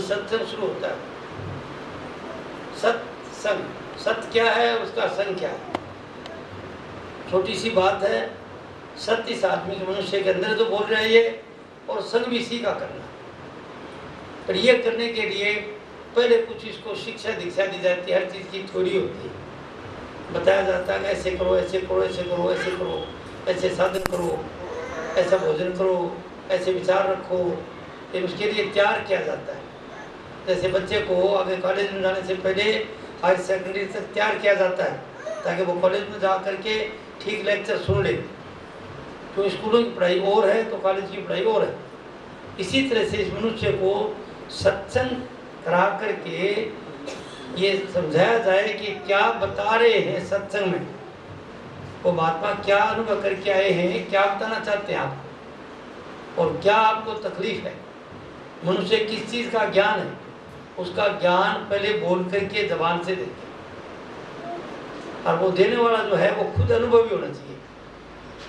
सत्संग शुरू होता है। सत्संग, सत्य क्या है, उसका संग क्या है। छोटी सी बात है, सत्य इस आदमी के मनुष्य के अंदर तो बोल रहे हैं ये, और संग भी इसी का करना। पर ये करने के लिए पहले कुछ इसको शिक्षा दीक्षा दी जाती है, हर चीज़ की थ्योरी होती है, बताया जाता है ऐसे करो, ऐसे करो, ऐसे करो, ऐसे करो, ऐसे साधन करो, ऐसा भोजन करो, ऐसे विचार रखो। फिर उसके लिए तैयार किया जाता है। जैसे बच्चे को आगे कॉलेज में जाने से पहले हायर सेकेंडरी तक तैयार किया जाता है, ताकि वो कॉलेज में जा करके ठीक लेक्चर सुन ले। तो स्कूलों की पढ़ाई और है तो कॉलेज की पढ़ाई और है। इसी तरह से इस मनुष्य को सत्संग करा करके ये समझाया जाए कि क्या बता रहे हैं सत्संग में, वो महात्मा क्या अनुभव करके आए हैं, क्या बताना चाहते हैं आप, और क्या आपको तकलीफ है। मनुष्य किस चीज़ का ज्ञान है, उसका ज्ञान पहले बोल करके जबान से देते, और वो देने वाला जो है वो खुद अनुभवी होना चाहिए।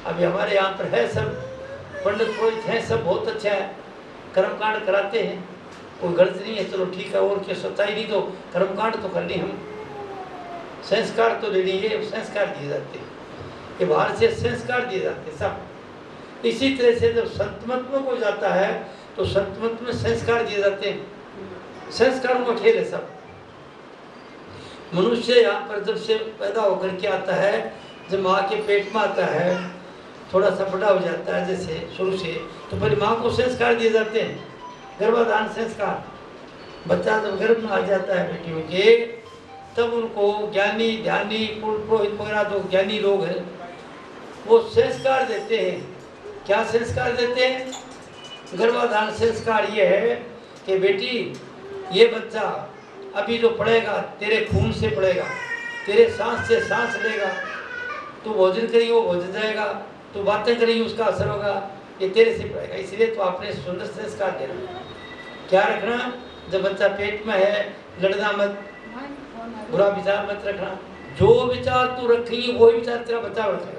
अभी हमारे यहाँ पर है सब पंडित पुरोहित हैं, सब बहुत अच्छा है, कर्मकांड कराते हैं, कोई गलत नहीं है, चलो ठीक है, और क्या सच्चाई नहीं तो कर्मकांड तो करनी, हम संस्कार तो लेनी है, संस्कार दिए जाते हैं, ये बाहर से संस्कार दिए जाते हैं सब। इसी तरह से जब संतमत में कोई जाता है तो संतमत में संस्कार दिए जाते हैं, संस्कारों का खेल है सब। मनुष्य यहाँ पर जब से पैदा होकर के आता है, जब माँ के पेट में आता है, थोड़ा सा बड़ा हो जाता है जैसे शुरू से, तो पहले माँ को संस्कार दिए जाते हैं, गर्भाधान संस्कार। बच्चा जब गर्भ में आ जाता है बेटियों के, तब उनको ज्ञानी ध्यानी पुरोहित वगैरह जो ज्ञानी लोग हैं वो संस्कार देते हैं। क्या संस्कार देते हैं? गर्भाधान संस्कार ये है कि बेटी ये बच्चा अभी जो पढ़ेगा तेरे खून से पढ़ेगा, तेरे सांस से सांस लेगा, तू भोजन करेगी वो भोजन जाएगा, तू बातें करेगी उसका असर होगा, ये तेरे से पढ़ेगा। इसलिए तो आपने सुंदर संस्कार देना। क्या रखना? जब बच्चा पेट में है लड़ना मत, बुरा विचार मत रखना, जो विचार तू रखेगी वही विचार तेरा बच्चा रखेगा।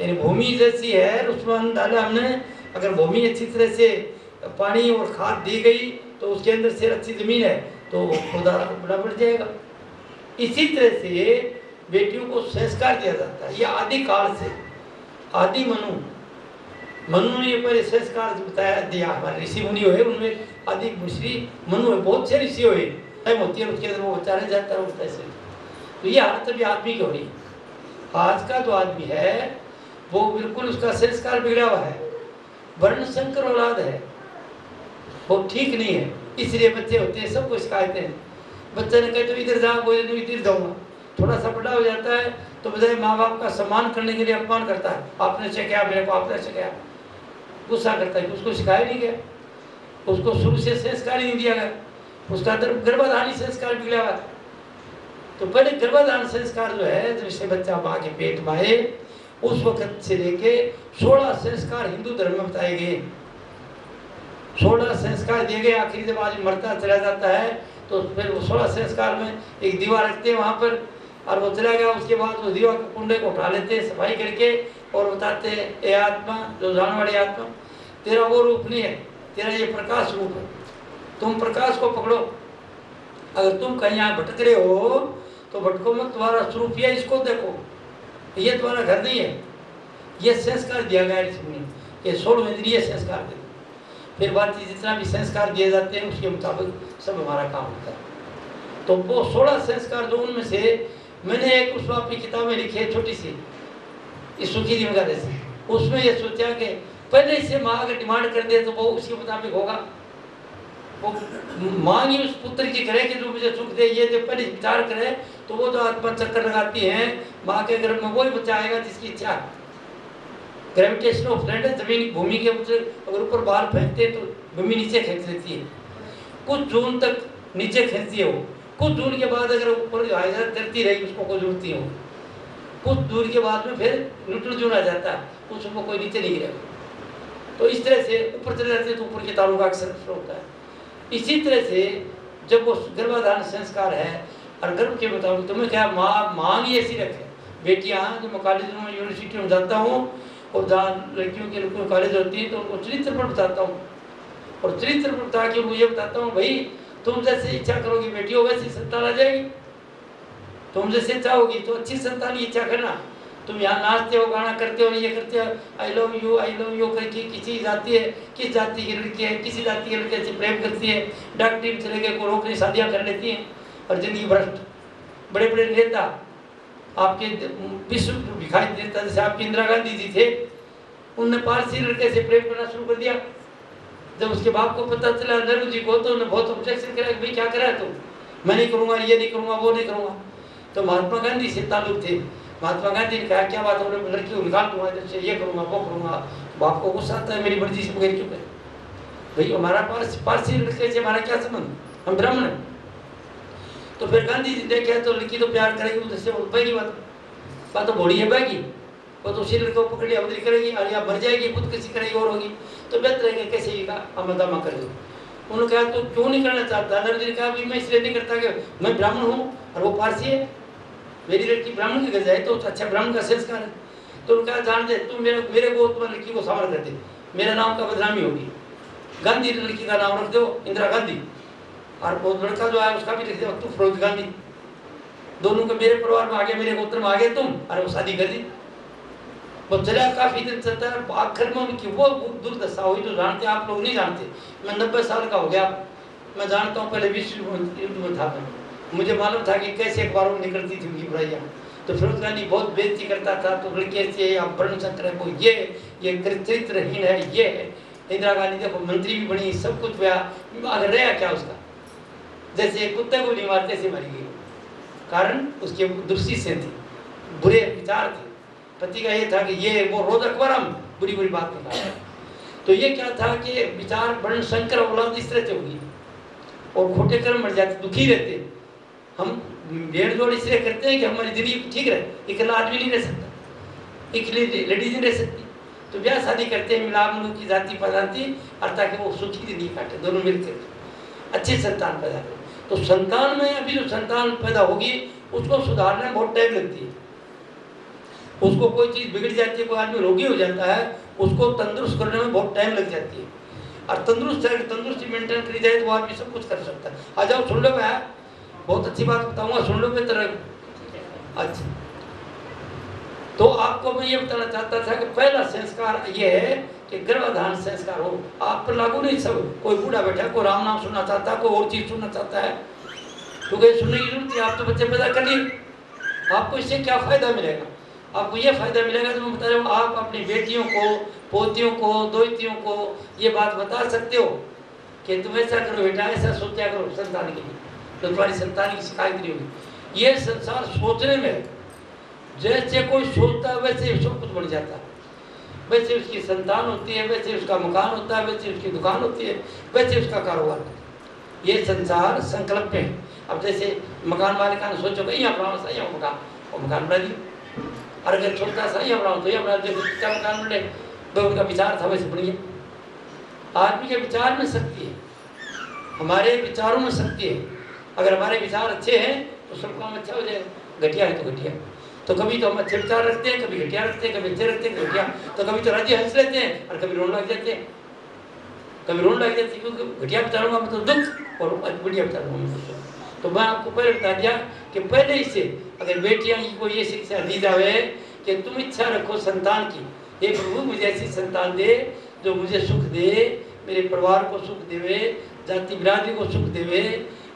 यानी भूमि जैसी है, उसमें डाला हमने, अगर भूमि अच्छी तरह से पानी और खाद दी गई तो उसके अंदर से अच्छी जमीन है तो पौधा बड़ा बढ़ जाएगा। इसी तरह से बेटियों को संस्कार दिया जाता है। ये आदि काल से, आदि मनु ने पहले संस्कार बताया दिया। हमारे ऋषि मुनि हुए, उनमें आदि ऋषि मनु है, बहुत से ऋषि हुए, टाइम होती है उसके अंदर वो बच्चा रह जाता है उस तरह से। तो ये हालत अभी आदमी की हो रही। आज का जो आदमी है वो बिल्कुल उसका संस्कार बिगड़ा हुआ है, वर्ण संकर औलाद है, वो ठीक नहीं है। इसलिए बच्चे होते हैं सबको शिकायतें हैं। बच्चे ने कहे तो इधर जाओ, बोले तो इधर जाऊँगा। थोड़ा सा बड़ा हो जाता है तो बजाय माँ बाप का सम्मान करने के लिए अपमान करता है, आपने सिखाया मेरे को, आपने सिखाया, गुस्सा करता है कि उसको सिखाया नहीं गया, उसको शुरू से संस्कार ही नहीं दिया गया, उसका गर्भाधान संस्कार बिगड़ा हुआ। तो पहले गर्भाधान संस्कार जो है, जब से बच्चा माँ के पेट में आए उस वक्त से लेके 16 संस्कार हिंदू धर्म में बताए गए। 16 संस्कार दिए गए। आखिर जब आज मरता चला जाता है तो फिर वो 16 संस्कार में एक दीवार रखते हैं वहाँ पर, और वो चला गया, उसके बाद वो दीवार के कुंडे को उठा लेते हैं सफाई करके और बताते हैं, ए आत्मा, जो जानने वाली आत्मा, तेरा वो रूप नहीं है, तेरा ये प्रकाश रूप है, तुम प्रकाश को पकड़ो। अगर तुम कहीं यहाँ भटक रहे हो तो भटको मत, तुम्हारा स्वरूप है, इसको देखो, ये तुम्हारा घर नहीं है। ये संस्कार दिया गया ऋषि, ये 16 इंद्रिय संस्कार दे। फिर बाकी जितना भी संस्कार दिए जाते हैं उसके मुताबिक सब हमारा काम होता है। तो वो 16 संस्कार जो, उनमें से मैंने एक उसमें अपनी किताबें लिखी है छोटी सी, इस सुखी जी वगैरह से, उसमें ये सोचा कि पहले इससे माँ अगर डिमांड कर दे तो वो उसके मुताबिक होगा। वो मांग ही उस पुत्र की करे कि जो मुझे सुख दे, ये जब पहले विचार करे तो वो जो आत्मा चक्कर लगाती है माँ के गर्भ में, वही बच्चा आएगा जिसकी इच्छा है। ग्रेविटेशन ऑफ लैंड है, जमीन भूमि के अगर ऊपर बाल फेंकते तो भूमि नीचे खींच लेती है, कुछ जून तक नीचे खींचती है वो, कुछ दूर के बाद अगर ऊपर चलती रही उसको कोई जरूरती हो, कुछ दूर के बाद में फिर न्यूट्रल जोन आ जाता है, उसको कोई नीचे नहीं गिरेगा। तो इस तरह से ऊपर चले जाते हैं तो ऊपर के तारों का अक्सर होता है। इसी तरह से जब वो गर्भाधान संस्कार है और गर्भ के मुताबिक तुम्हें क्या मांग ही ऐसी रखे। बेटियाँ जब मैं कॉलेज में यूनिवर्सिटी में जाता हूँ और जहाँ लड़कियों के कॉलेज होती है तो उनको चरित्र पर बताता हूँ और चरित्र बता के उनको ये बताता हूँ, भाई तुम जैसे इच्छा करोगी बेटी हो वैसी संतान आ जाएगी। तुम जैसे चाहोगी तो अच्छी संतान की इच्छा करना। तुम यहाँ नाचते हो, गाना करते हो, ये करते हो, आई लव यू करके किसी जाती है, किस जाति की लड़की है, किसी जाति के लड़के से प्रेम करती है, डॉक्टरी में चले गए को रोकने शादियाँ कर लेती हैं और जिंदगी भ्रष्ट। बड़े बड़े नेता आपके विश्व दिखाई देता, जैसे आपके इंदिरा गांधी जी थे, उन्होंने पारसी लड़के से प्रेम करना शुरू कर दिया। जब उसके बाप को पता चला नेहरू जी को, तो उन्होंने बहुत ऑब्जेक्शन किया कि भाई क्या करा है तुम, मैं नहीं करूँगा, ये नहीं करूँगा, वो नहीं करूँगा। तो महात्मा गांधी से ताल्लुक थे। महात्मा गांधी ने कहा क्या बात है, लड़की को निकाल दूंगा, जैसे ये करूँगा वो करूँगा। बाप को गुस्सा आता है, मेरी मर्जी से बगैर क्यों करे भाई, हमारा पारसी लड़के से हमारा क्या संबंध, हम ब्राह्मण हैं। तो फिर गांधी जी ने कहा तो लड़की तो प्यार करेगी, उससे बहेगी बात तो बड़ी है बहेगी, वो तो उसी लड़के को पकड़ लिया बदली करेगी, और या मर जाएगी, खुद किसी करेगी और होगी, तो बेहतर है कि कैसे का अमदामा कर दो। उन्होंने कहा तो क्यों नहीं करना चाहता, नेहरू जी ने कहा मैं इसलिए नहीं करता कि मैं ब्राह्मण हूँ और वो पारसी है, मेरी लड़की ब्राह्मण की घर जाए तो अच्छा ब्राह्मण का संस्कार है। तो उन्होंने कहा जान दे तुम मेरे को तुम्हारी लड़की को संवार कर दे, मेरे नाम का बदनामी होगी। गांधी लड़की का नाम रख दो इंदिरा गांधी, और वो लड़का जो है उसका भी लिख दो तुम फिरोज गांधी। दोनों के मेरे परिवार में आ गए, मेरे गोत्र में आ गए तुम, अरे वो शादी कर दी। वो चला काफी दिन चलता है, आखिर में उनकी वो दुर्दशा हुई जो जानते आप लोग नहीं जानते। मैं 90 साल का हो गया, मैं जानता हूँ, पहले विश्व युद्ध में था मैं, मुझे मालूम था कि कैसे अखबारों में निकलती थी उनकी बुराइयाँ। तो फिरोज गांधी बहुत बेइज्जती करता था, तो लड़के से या वर्ण संकर है, वो ये चरित्रहीन है, ये है। इंदिरा गांधी देखो मंत्री भी बनी, सब कुछ हुआ, अगर रहा क्या उसका, जैसे कुत्ते को नहीं मारते से मारी गई, कारण उसके दृष्टि से थी, बुरे विचार थे। पति का ये था कि ये वो रोज अखबार हम बुरी बुरी बात निकाला। तो ये क्या था कि विचार वर्ण संकर औलाद इस तरह से होगी और खोटे कर्म मर जाते, दुखी रहते। हम भेड़ जोड़ इसलिए करते हैं कि हमारी जिंदगी ठीक रहे, अकेला आदमी नहीं रह सकता, अकेली लेडीज नहीं रह सकती, तो ब्याह शादी करते हैं, मिलाप मुलूक की जाति पदाती, और ताकि वो सुखी जिंदगी काटे, दोनों मिलकर अच्छी संतान पैदा करें। तो संतान में अभी जो संतान पैदा होगी उसको सुधारने में बहुत टाइम लगती है। उसको कोई चीज़ बिगड़ जाती है, कोई आदमी रोगी हो जाता है, उसको तंदुरुस्त करने में बहुत टाइम लग जाती है। और तंदुरुस्ती मेंटेन करी जाए तो वो आदमी सब कुछ कर सकता है। आ जाओ सुन लो, मैं बहुत अच्छी बात बताऊंगा, सुन लो बेहतर। अच्छा, तो आपको मैं ये बताना चाहता था कि पहला संस्कार ये है कि गर्भाधान संस्कार हो। आप पर लागू नहीं, सब कोई बूढ़ा बैठा, कोई राम नाम सुनना चाहता है, कोई और चीज़ सुनना चाहता है, क्योंकि सुनने की जरूरत है। आप तो बच्चे पैदा कर लिए, आपको इससे क्या फ़ायदा मिलेगा? आपको ये फ़ायदा मिलेगा तो मैं बता रहा हूँ, आप अपनी बेटियों को, पोतियों को, दोहितियों को ये बात बता सकते हो कि तुम ऐसा करो बेटा, ऐसा सोचा करो संतान के लिए, तो तुम्हारी संतान की शिकायत नहीं होगी। ये संसार सोचने में, जैसे कोई सोचता है वैसे सब कुछ बन जाता है। वैसे उसकी संतान होती है, वैसे उसका मकान होता है, वैसे उसकी दुकान होती है, वैसे उसका कारोबार होता है। ये संसार संकल्प में है। अब जैसे मकान मालिक ने सोचो कि यहाँ बनाओ, सही है मकान, और मकान बना दिया। और अगर छोटा सा यहाँ बनाओ तो यहाँ बना दिया, क्या मकान बने, तो उनका विचार था वैसे बन गया। आदमी के विचार में शक्ति है, हमारे विचारों में शक्ति है। अगर हमारे विचार अच्छे हैं तो सब काम अच्छा हो जाएगा, घटिया है तो घटिया। तो कभी तो हम अच्छे विचार रखते हैं, कभी घटिया रखते हैं, कभी अच्छे रखते हैं, घटिया। तो कभी तो राज्य हंस लेते हैं और कभी रोने लग जाते हैं, कभी रोने लग जाते हैं, क्योंकि घटिया विचारों का मतलब दुख और बढ़िया विचारों का मतलब सुख। तो मैं आपको पहले बता दिया कि पहले ही से अगर बेटियां को ये शिक्षा दी जाए कि तुम इच्छा रखो संतान की, हे प्रभु मुझे ऐसी संतान दे जो मुझे सुख दे, मेरे परिवार को सुख देवे, जाति बिरादरी को सुख देवे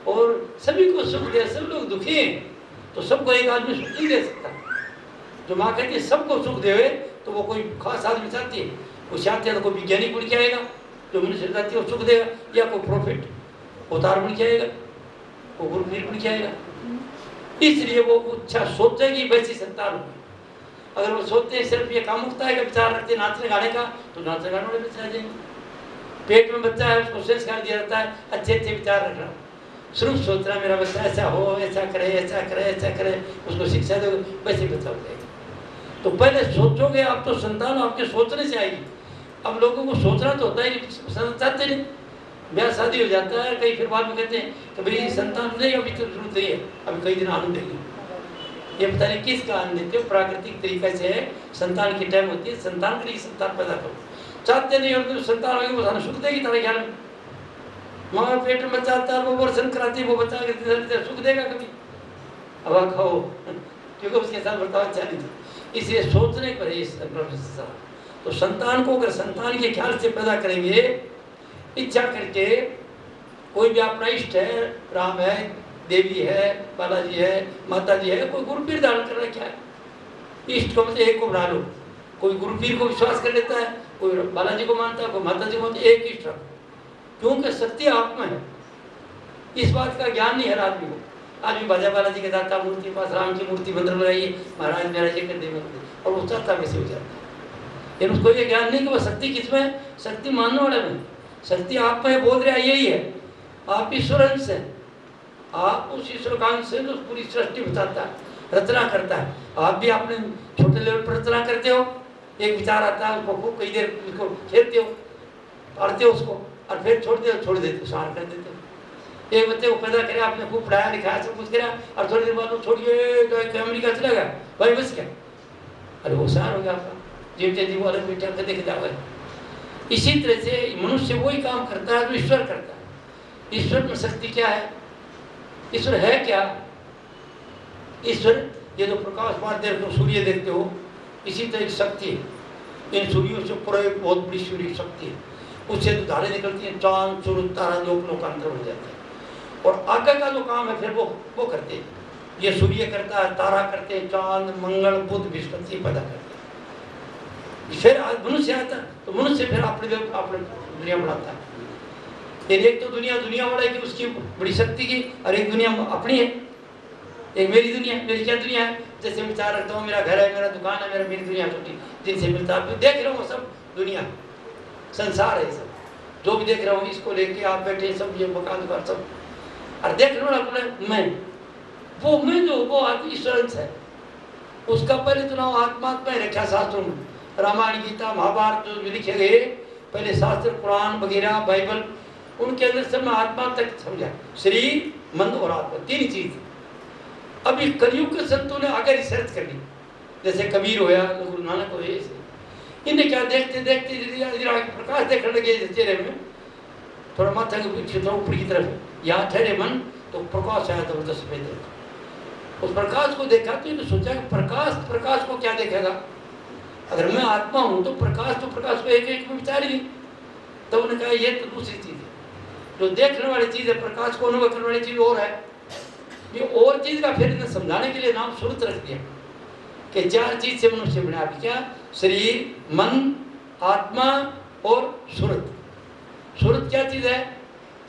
और सभी को सुख दे, सब लोग दुखी हैं, तो सबको एक आदमी सुख नहीं दे सकता। जो माँ कहती है सबको सुख देवे, तो वो कोई खास आदमी चाहती है, वो चाहते हैं तो कोई वैज्ञानिक बन के आएगा जो मनुष्य जाति को सुख देगा, या कोई प्रॉफिट अवतार बन के आएगा, वो गुरु बन के आएगा। इसलिए वो इच्छा सोचेगी वैसी संतान होगी। अगर वो सोचते हैं सिर्फ ये कामुकता है का विचार रखते नाचने गाने का, तो नाचने गाने वाले विचार देंगे। पेट में बच्चा है उसको संस्कार दिया जाता है अच्छे अच्छे विचार रखना, सिर्फ सोचना मेरा बच्चा ऐसा हो, ऐसा करे, ऐसा करे, ऐसा करे, उसको शिक्षा दो, वैसे बच्चा हो जाएगा। तो पहले सोचोगे आप तो संतान आपके सोचने से आएगी। अब लोगों को सोचना तो होता ही चाहते नहीं, ब्याह शादी हो जाता है, कई फिर बाद में कहते हैं कि भाई संतान नहीं अभी तो जरूरत नहीं है, अभी कई दिन आनंद देगी। ये पता नहीं किसका आनंद देते हो, प्राकृतिक तरीके से संतान की टाइम होती है, संतान के लिए संतान पैदा करो। चाहते नहीं होते तो संतान होगी वो सुख देगी तारे ख्याल में, माँ पेट में बच्चा आता है, वो वर्षन कराती है, वो बच्चा के सुख देगा कभी? अब खाओ, क्योंकि उसके साथ बर्ताव अच्छा नहीं था। इसलिए सोचने पर ही तो संतान को अगर संतान के ख्याल से पैदा करेंगे, इच्छा करके, कोई भी अपना इष्ट है, राम है, देवी है, बालाजी है, माता जी है, कोई गुरु पीर धारण कर रखा है, इष्ट को मतलब एक को बना लो। कोई गुरु पीर को विश्वास कर लेता है, कोई बालाजी को मानता है, कोई माता जी को मानता है, एक इष्ट रखो, क्योंकि सत्य आत्मा है। इस बात का ज्ञान नहीं है आदमी को। आदमी बाजा बालाजी के दाता मूर्ति के पास राम की मूर्ति मंदिर लगाइए, महाराज मेरा ये कर दे, और वो चाहता वैसे हो जाता है। लेकिन उसको ये ज्ञान नहीं कि वह शक्ति किसमें है, शक्ति मानने वाले में, शक्ति आप में बोल रहा यही है, आप ईश्वर अंश है, आप उस ईश्वर का अंश है जो पूरी सृष्टि बताता है, रचना करता है। आप भी अपने छोटे लेवल पर रचना करते हो, एक विचार आता है, उसको खूब कई देर उसको खेलते हो, पढ़ते हो उसको, और फिर छोड़ देते हो, सार कर देते हो। एक बच्चे को पैदा करे, आपने खूब पढ़ाया लिखाया, सब कुछ करा, और थोड़ी देर बाद वो छोड़िए तो अमेरिका चला गया, भाई बस क्या, अरे वो सार हो गया आपका, जीवते जीव अलग बेटा के देख जाओ। इसी तरह से मनुष्य वही काम करता है जो ईश्वर करता है। ईश्वर में शक्ति क्या है, ईश्वर है क्या? ईश्वर ये जो प्रकाश मान देखते हो, सूर्य देखते हो, इसी तरह की शक्ति है। इन सूर्यों से पूरा एक बहुत बड़ी सूर्य शक्ति है, उससे तो धारे निकलती है, चांद सूरज तारा लोक का अंतर हो जाता है। और आगे का जो काम है फिर वो करते हैं, ये सूर्य करता है, तारा करते हैं, चांद मंगल बुध बृहस्पति पैदा करते हैं। फिर मनुष्य आता है तो मनुष्य फिर अपने दुनिया बढ़ाता है। एक तो दुनिया बढ़ाएगी उसकी बड़ी शक्ति की, और एक दुनिया अपनी है, एक मेरी दुनिया। मेरी क्या दुनिया है, जैसे विचार रखता हूँ, मेरा घर है, मेरा दुकान है, मेरा मेरी दुनिया छोटी, जिनसे मिलता है देख रहा हूँ, सब दुनिया संसार है, सब जो भी देख रहा हूँ, इसको लेके आप बैठे सब, ये मकान दुकान सब, और देखने वाला मैं, वो मैं जो वो ईश्वर है, उसका पहले तो नाम आत्मात्मा ही रखा शास्त्रों में। रामायण गीता महाभारत जो लिखे गए पहले शास्त्र, कुरान वगैरह, बाइबल, उनके अंदर सब में आत्मा तक समझा, शरीर मन और आत्मा तीन चीज। अभी कलयुग के संतों ने आगे रिसर्च कर ली, जैसे कबीर होया, गुरु नानक हो, इन्हें क्या देखते देखते प्रकाश देखने लगे चेहरे में, थोड़ा माथा के पीछे थोड़ा ऊपर की तरफ, यहाँ ठहरे मन तो प्रकाश आया जबरदस्त सफेद। उस प्रकाश को देखा तो इन्हें सोचा कि प्रकाश को क्या देखेगा, अगर मैं आत्मा हूं तो प्रकाश को एक एक में विचार ही। तो उन्होंने कहा ये तो दूसरी चीज है, जो देखने वाली चीज है, प्रकाश को अनुभव करने वाली चीज और है। ये और चीज का फिर इन्हें समझाने के लिए नाम सुरत रख दिया कि चार चीज से मनुष्य बना। अभी क्या, शरीर मन आत्मा और सुरत। सुरत क्या चीज है,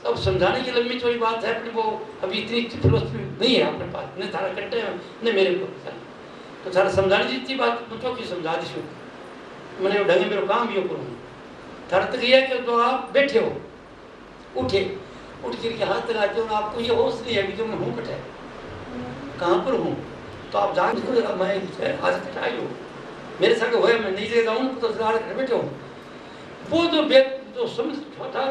अब समझाने की लंबी चौड़ी बात है, अपनी वो अभी इतनी फिलोसफी नहीं है अपने पास, न थारा कट्टे न मेरे को, तो थारा समझाने जितनी बात तो की समझा दी, मैंने ढंगे मेरे काम भी करूँ। थारा तक यह है कि तो आप बैठे हो, उठ के हाथ लगाते हो, आपको ये होश नहीं है कि जो मैं हूँ कटा कहाँ पर हूँ, तो आप जान को मैं आज कटाई हो, मेरे संग हो, मैं नहीं जगह जाऊँ तो बैठे हूँ। वो जो समझ छोटा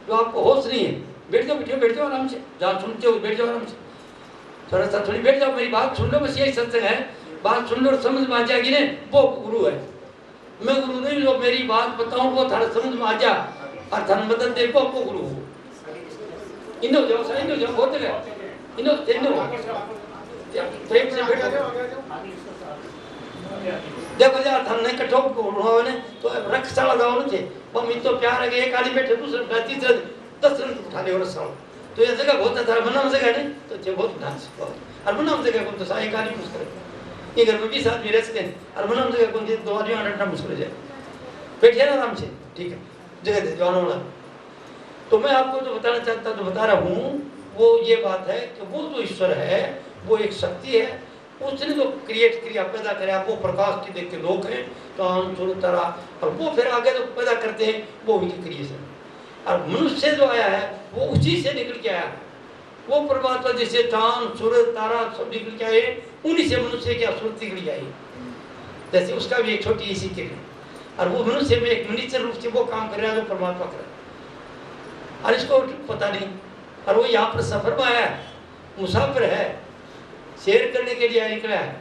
जो आपको होश नहीं है, बैठ जाओ आराम से, जहाँ सुनते हो बैठ जाओ आराम से, थोड़ा सा थोड़ी बैठ जाओ, मेरी बात सुन लो, बस यही सत्संग है, बात सुन लो और समझ में आ जाएगी ने, वो गुरु है। मैं गुरु नहीं, जो मेरी बात बताऊं वो थोड़ा समझ में आ जा और धन मदद दे, वो गुरु हो। इनो जाओ बहुत है, इनो प्रेम से बैठो, देखो यार धन नहीं कठो ने तो रख साला जाओ ना थे, वो मित्रो प्यार है कि एक आदमी बैठे, दूसरे तीसरे 10 रन उठा ले और साल, तो ये जगह बहुत है, मना में जगह नहीं तो ये बहुत डांस और मना में जगह कौन तो साई काली मुश्किल, ये घर में 20 आदमी रह सकते हैं, और मना में जगह कौन सी 2 आदमी आना मुश्किल हो जाए, बैठिए ना आराम से, ठीक है जगह दे जाना वाला। तो मैं आपको जो बताना चाहता जो बता रहा हूँ वो ये बात है कि वो जो ईश्वर है वो एक शक्ति है, उसने जो क्रिएट किया पैदा कराया, वो प्रकाश के देख के लोग हैं, चांद सूरज तारा, और वो फिर आगे जो पैदा करते हैं वो उनकी क्रिएशन। और मनुष्य जो आया है वो उसी से निकल के आया, वो परमात्मा जैसे चांद सूरज तारा सब निकल के आए, उन्हीं से मनुष्य की असुरत निकल आई, जैसे उसका भी एक छोटी इसी के लिए, और वो मनुष्य में एक मनुष्य रूप से वो काम कर रहा है जो परमात्मा कर रहा है, और इसको पता नहीं। और वो यहाँ पर सफर में आया, मुसाफिर है, शेयर करने के लिए निकला है,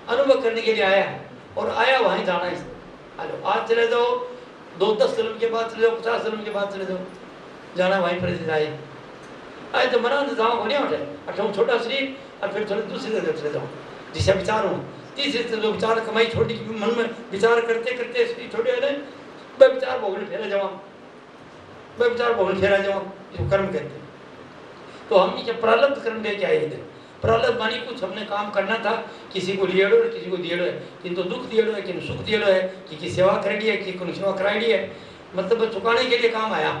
अनुभव करने के लिए आया है, और आया वहीं जाना है। आज चले जाओ, 2-10 साल के बाद चले जाओ, 50 साल के बाद चले जाओ, जाना वहीं पर जाए आए तो मरा जाओ होने उठे अठों छोटा शरीर और फिर थोड़े दूसरी जगह चले जाओ जिसे विचार हो तीसरे से जो विचार कमाई छोड़ी मन में विचार करते करते शरीर छोड़े वाले मैं विचार भोगने फेरा जाऊँ मैं विचार भोगने फेरा जाऊँ जो कर्म कहते हैं। तो हम ये प्रारब्ध कर्म लेके आए थे प्रारब्ध मानी कुछ हमने काम करना था किसी को लिएड़ो है किसी को दिएड़ो है किन तो दुख दिएड़ो है किन सुख दिएड़ो है कि सेवा करेगी है कि कोई सेवा कराई है मतलब चुकाने के लिए काम आया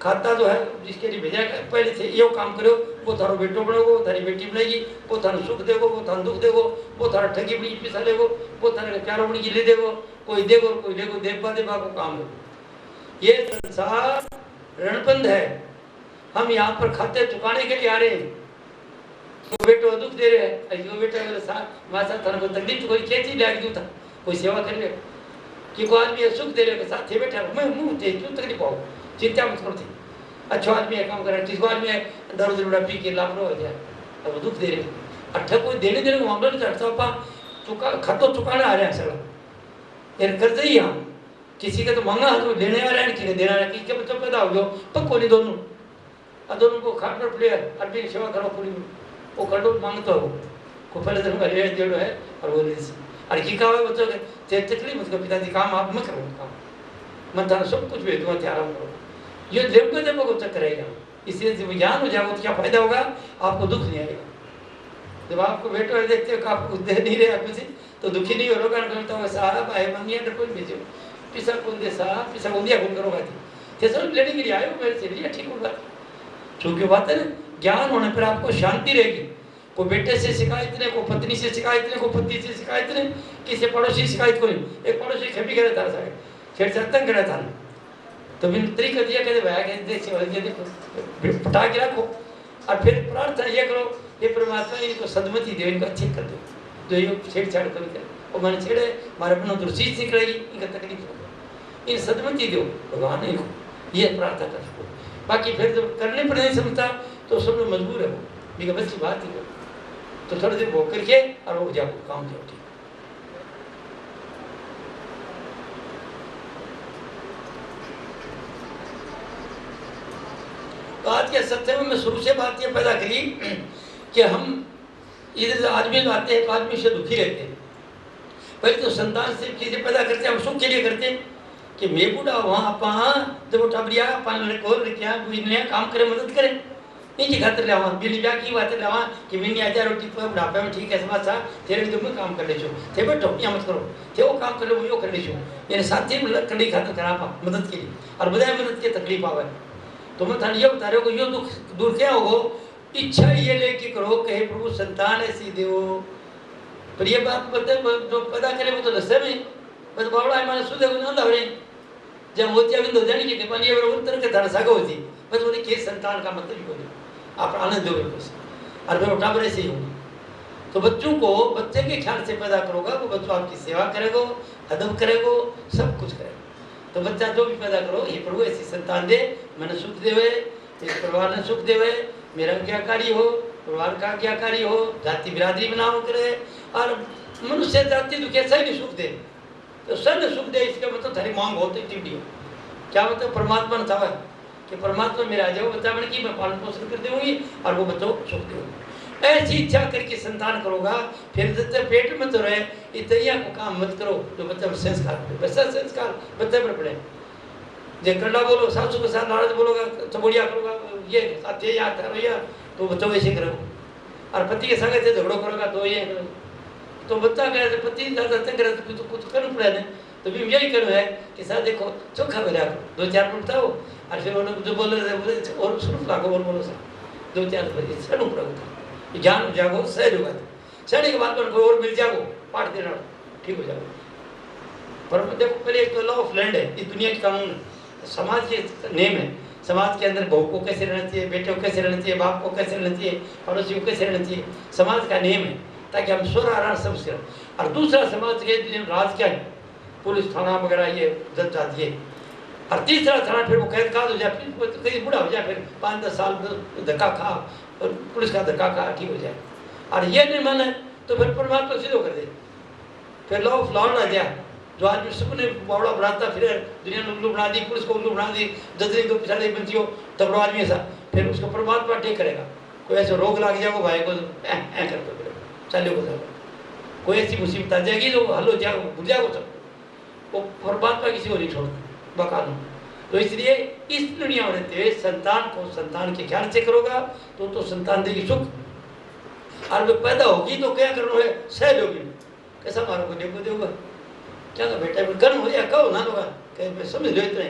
खाता जो है जिसके लिए भेजा पहले से यो काम करो वो थारो बेटो बनोगो थारी बेटी बनेगी वो थारो सुख देगो वो थारो दुख देगो वो थारा ठगी बनी पिसा लेगो वो थारे प्यारो बनी ले देगो कोई देगो देवपा देवा को काम हो। ये संसार रणबंध है हम यहाँ पर खाते चुकाने के लिए आ रहे हैं तो बेटो दुख दे रहे हैं जो बेटा मासा थारा को तकलीफ कोई क्या चीज लाग दू था कोई सेवा कर ले कि कोई आदमी सुख दे रहे साथ बैठा मैं मुंह थे क्यों तकलीफ पाओ चिंता मत करो थी अच्छा आदमी है काम कर रहा है जिसको आदमी है दारू दुरुड़ा पी के लाभ हो जाए अब वो दुख दे रहे अच्छा कोई देने देने को मामला नहीं चढ़ता पा चुका खातो चुकाने आ रहे हैं सर यार कर ही हम किसी का तो मांगा तो लेने आ रहे हैं किसी देना है किसी के बच्चों पैदा हो गयो पक्को नहीं दोनों को खाट पर प्लेयर आदमी सेवा करो पूरी वो कर मांगता हो को पहले दिन का ले देड़ो है और वो अरे की कहा बच्चों के तकलीफ उसका पिताजी काम आप मत करो काम मैं थारा सब कुछ भेज दूंगा आराम करो ये देवको देवो को चक्कर रहेगा इसलिए जब ज्ञान हो जाएगा तो क्या फायदा होगा आपको दुख नहीं आएगा जब आपको बेटो देखते हो आपको दे नहीं रहे कुछ तो दुखी नहीं हो रोगा करता हो साहब आए मंगिया तो कोई भेजो पिसा कौन दे साहब पिसा कौन दिया कौन करोगा थे सब लेने के लिए आए हो मेरे से लिया ठीक होगा चूंकि बात है ना ज्ञान होने पर आपको शांति रहेगी को बेटे से शिकायत नहीं को पत्नी से शिकायत नहीं को पति से शिकायत नहीं किसी पड़ोसी शिकायत को नहीं एक पड़ोसी खबी करे था साहब फिर सत्संग करा था तो बिन तरीका दिया कहते भाई के देख से देखो पटा के रखो और फिर प्रार्थना ये करो ये परमात्मा इनको सदमति दे इनको अच्छी कर दो जो ये छेड़छाड़ कभी करे और मन छेड़े हमारे अपना दुर्चीज निकलेगी इनका तकलीफ होगा इन सदमति दो भगवान इनको ये प्रार्थना कर सको बाकी फिर जब करने पर नहीं समझता तो सब लोग मजबूर है वो मेरी बस की बात ही करो तो थोड़ी देर भोग करके और वो जाओ काम जाओ ठीक तो आज के सत्संग में मैं शुरू से बात ये पैदा करी कि हम इधर आदमी आते हैं आदमी से दुखी रहते हैं पहले तो संतान से चीजें पैदा करते हैं हम सुख के लिए करते हैं कि मैं बूढ़ा वहाँ आप जब टाबरिया काम करे मदद करें इनकी खातर लिया बिनी ब्याह की बात लिया कि मिनी आ जाए रोटी तो बुढ़ापे में ठीक है समाज सा तेरे तो मैं काम कर ले छो थे बैठो या मत करो थे वो काम कर लो वो कर ले छो यानी साथी कड़ी खातर करा मदद के लिए और बजाय मदद की तकलीफ आवे तो मैं थाने ये बता रहे हो कि यो दुख दूर क्या होगो इच्छा ये लेके करो कहे प्रभु संतान ऐसी देवो पर ये बात बता जो पैदा करे वो तो दसे में बस बावड़ा है माने सुधे को ना लावे जब मोतिया बिंदु जानी के पानी और उत्तर के धर सागो होती बस वो के संतान का मतलब ही हो आप आनंद दो बस और फिर उठा बड़े से ही होगी तो बच्चों को बच्चे के ख्याल से पैदा करोगा वो बच्चों आपकी सेवा करेगा अदब करेगा सब कुछ करेगा तो बच्चा जो भी पैदा करो ये प्रभु ऐसी संतान दे मैंने सुख देवे मेरे परिवार ने सुख देवे मेरा आज्ञाकारी हो परिवार का आज्ञाकारी हो जाति बिरादरी बनाओ करे और मनुष्य जाति तो कैसा ही नहीं सुख दे तो सब ने सुख दे इसका मतलब थारी मांग होती टिप्पणी हो क्या मतलब परमात्मा ने था कि परमात्मा मेरा आ जाओ बच्चा बने की मैं पालन पोषण कर दूंगी और वो बच्चों सुख दूंगी ऐसी इच्छा करके संतान करोगा फिर जब पेट में तो रहे इतना को काम मत करो जो बच्चा पर संस्कार वैसा संस्कार बच्चे पर पड़े जो कड़ा बोलो सासू के साथ नाराज बोलोगा चबोड़िया करोगा ये साथ ये याद करो तो बच्चों वैसे करोगे और पति के संग से झगड़ो करोगा तो ये तो बच्चा कहे पति ज़्यादा तंग करे तो कुछ करना पड़े ना तो भी यही करो है कि सर देखो चोखा बजा करो 2-4 मिनट बताओ और फिर उन्होंने जो बोल रहे थे और शुरू लागो और बोलो सर 2-4 बजे सर ऊपर ज्ञान जागो सहज होगा सहने के बाद कोई और मिल जाओ पाठ देना ठीक हो जाओ पर देखो पहले एक तो लॉ ऑफ लैंड है इस दुनिया के कानून समाज के नेम है समाज के अंदर बहू को कैसे रहना चाहिए बेटे को कैसे रहना चाहिए बाप को कैसे रहना चाहिए पड़ोसी को कैसे रहना चाहिए समाज का नेम है ताकि हम स्वर आराम समझ करें और दूसरा समाज के राज क्या है पुलिस थाना वगैरह ये जज जाती है और तीसरा थाना फिर वो कैद काद हो जाए फिर कहीं बूढ़ा हो जाए फिर 5-10 साल धक्का खा और पुलिस का धक्का खा ठीक हो जाए और ये नहीं माने तो फिर परमात्मा सीधो कर दे फिर लॉ ऑफ लॉ आ जाए जो आदमी सपने बावड़ा बनाता फिर दुनिया ने उल्लू बना दी, पुलिस को उल्लू बना दी, जजरी को पिछाड़ी बंसी हो, तगड़ो आदमी ऐसा, फिर उसको परमात्मा ठीक करेगा। कोई ऐसे रोग लग जाएगा भाई को कर दो चलो को जाओ, कोई ऐसी मुसीबत आ जाएगी जो हल हो जाएगा, भूल जाएगा सब, वो परमात्मा किसी को नहीं छोड़ता बका दो। तो इसलिए इस दुनिया में रहते हुए संतान को संतान के ख्याल से करोगा तो संतान देगी सुख, और वो पैदा होगी तो क्या करना है सह लोगी, कैसा मारोगे देखो देगा क्या का बेटा कर्म हो या कहो ना होगा कहीं समझ लो इतने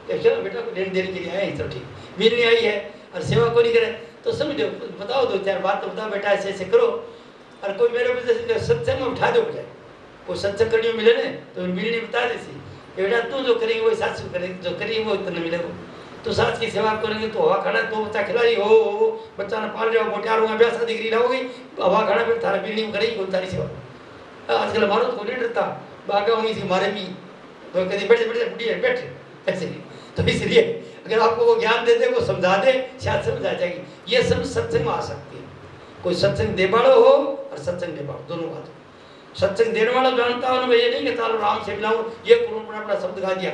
कि चलो बेटा को लेने देने के लिए आए तो ठीक, मिलने आई है और सेवा को नहीं करे तो समझ लो, बताओ दो चार बात तो बताओ बेटा ऐसे ऐसे करो। और कोई मेरे वजह सत्संग में उठा दो बेटा, कोई सत्संग करने मिले ना तो मिलने बता देती बेटा तू जो करेंगे वही सास करेंगे, जो करेंगे वो इतना मिलेगा। तो सास की सेवा करेंगे तो हवा खाना दो बच्चा खिलाई हो बच्चा ने पाल रहे हो मोटियार होगा ब्याह शादी डिग्री लाओगी हवा खाना फिर थारा बिल्डिंग करेगी कौन तारी सेवा। आजकल हमारा तो कोई नहीं डरता बागा होंगी थी हमारे भी तो कहते बैठे बैठे बुढ़ी है बैठे ऐसे ही। तो इसलिए अगर आपको वो ज्ञान दे दे वो समझा दे शायद समझ आ जाएगी। ये सब सत्संग में आ सकती है, कोई सत्संग दे बाड़ो हो और सत्संग दे बाड़ो दोनों बात। सत्संग देने वाला जानता हो ये नहीं कि तालो राम से मिलाऊं ये करूं बड़ा बड़ा शब्द गा दिया,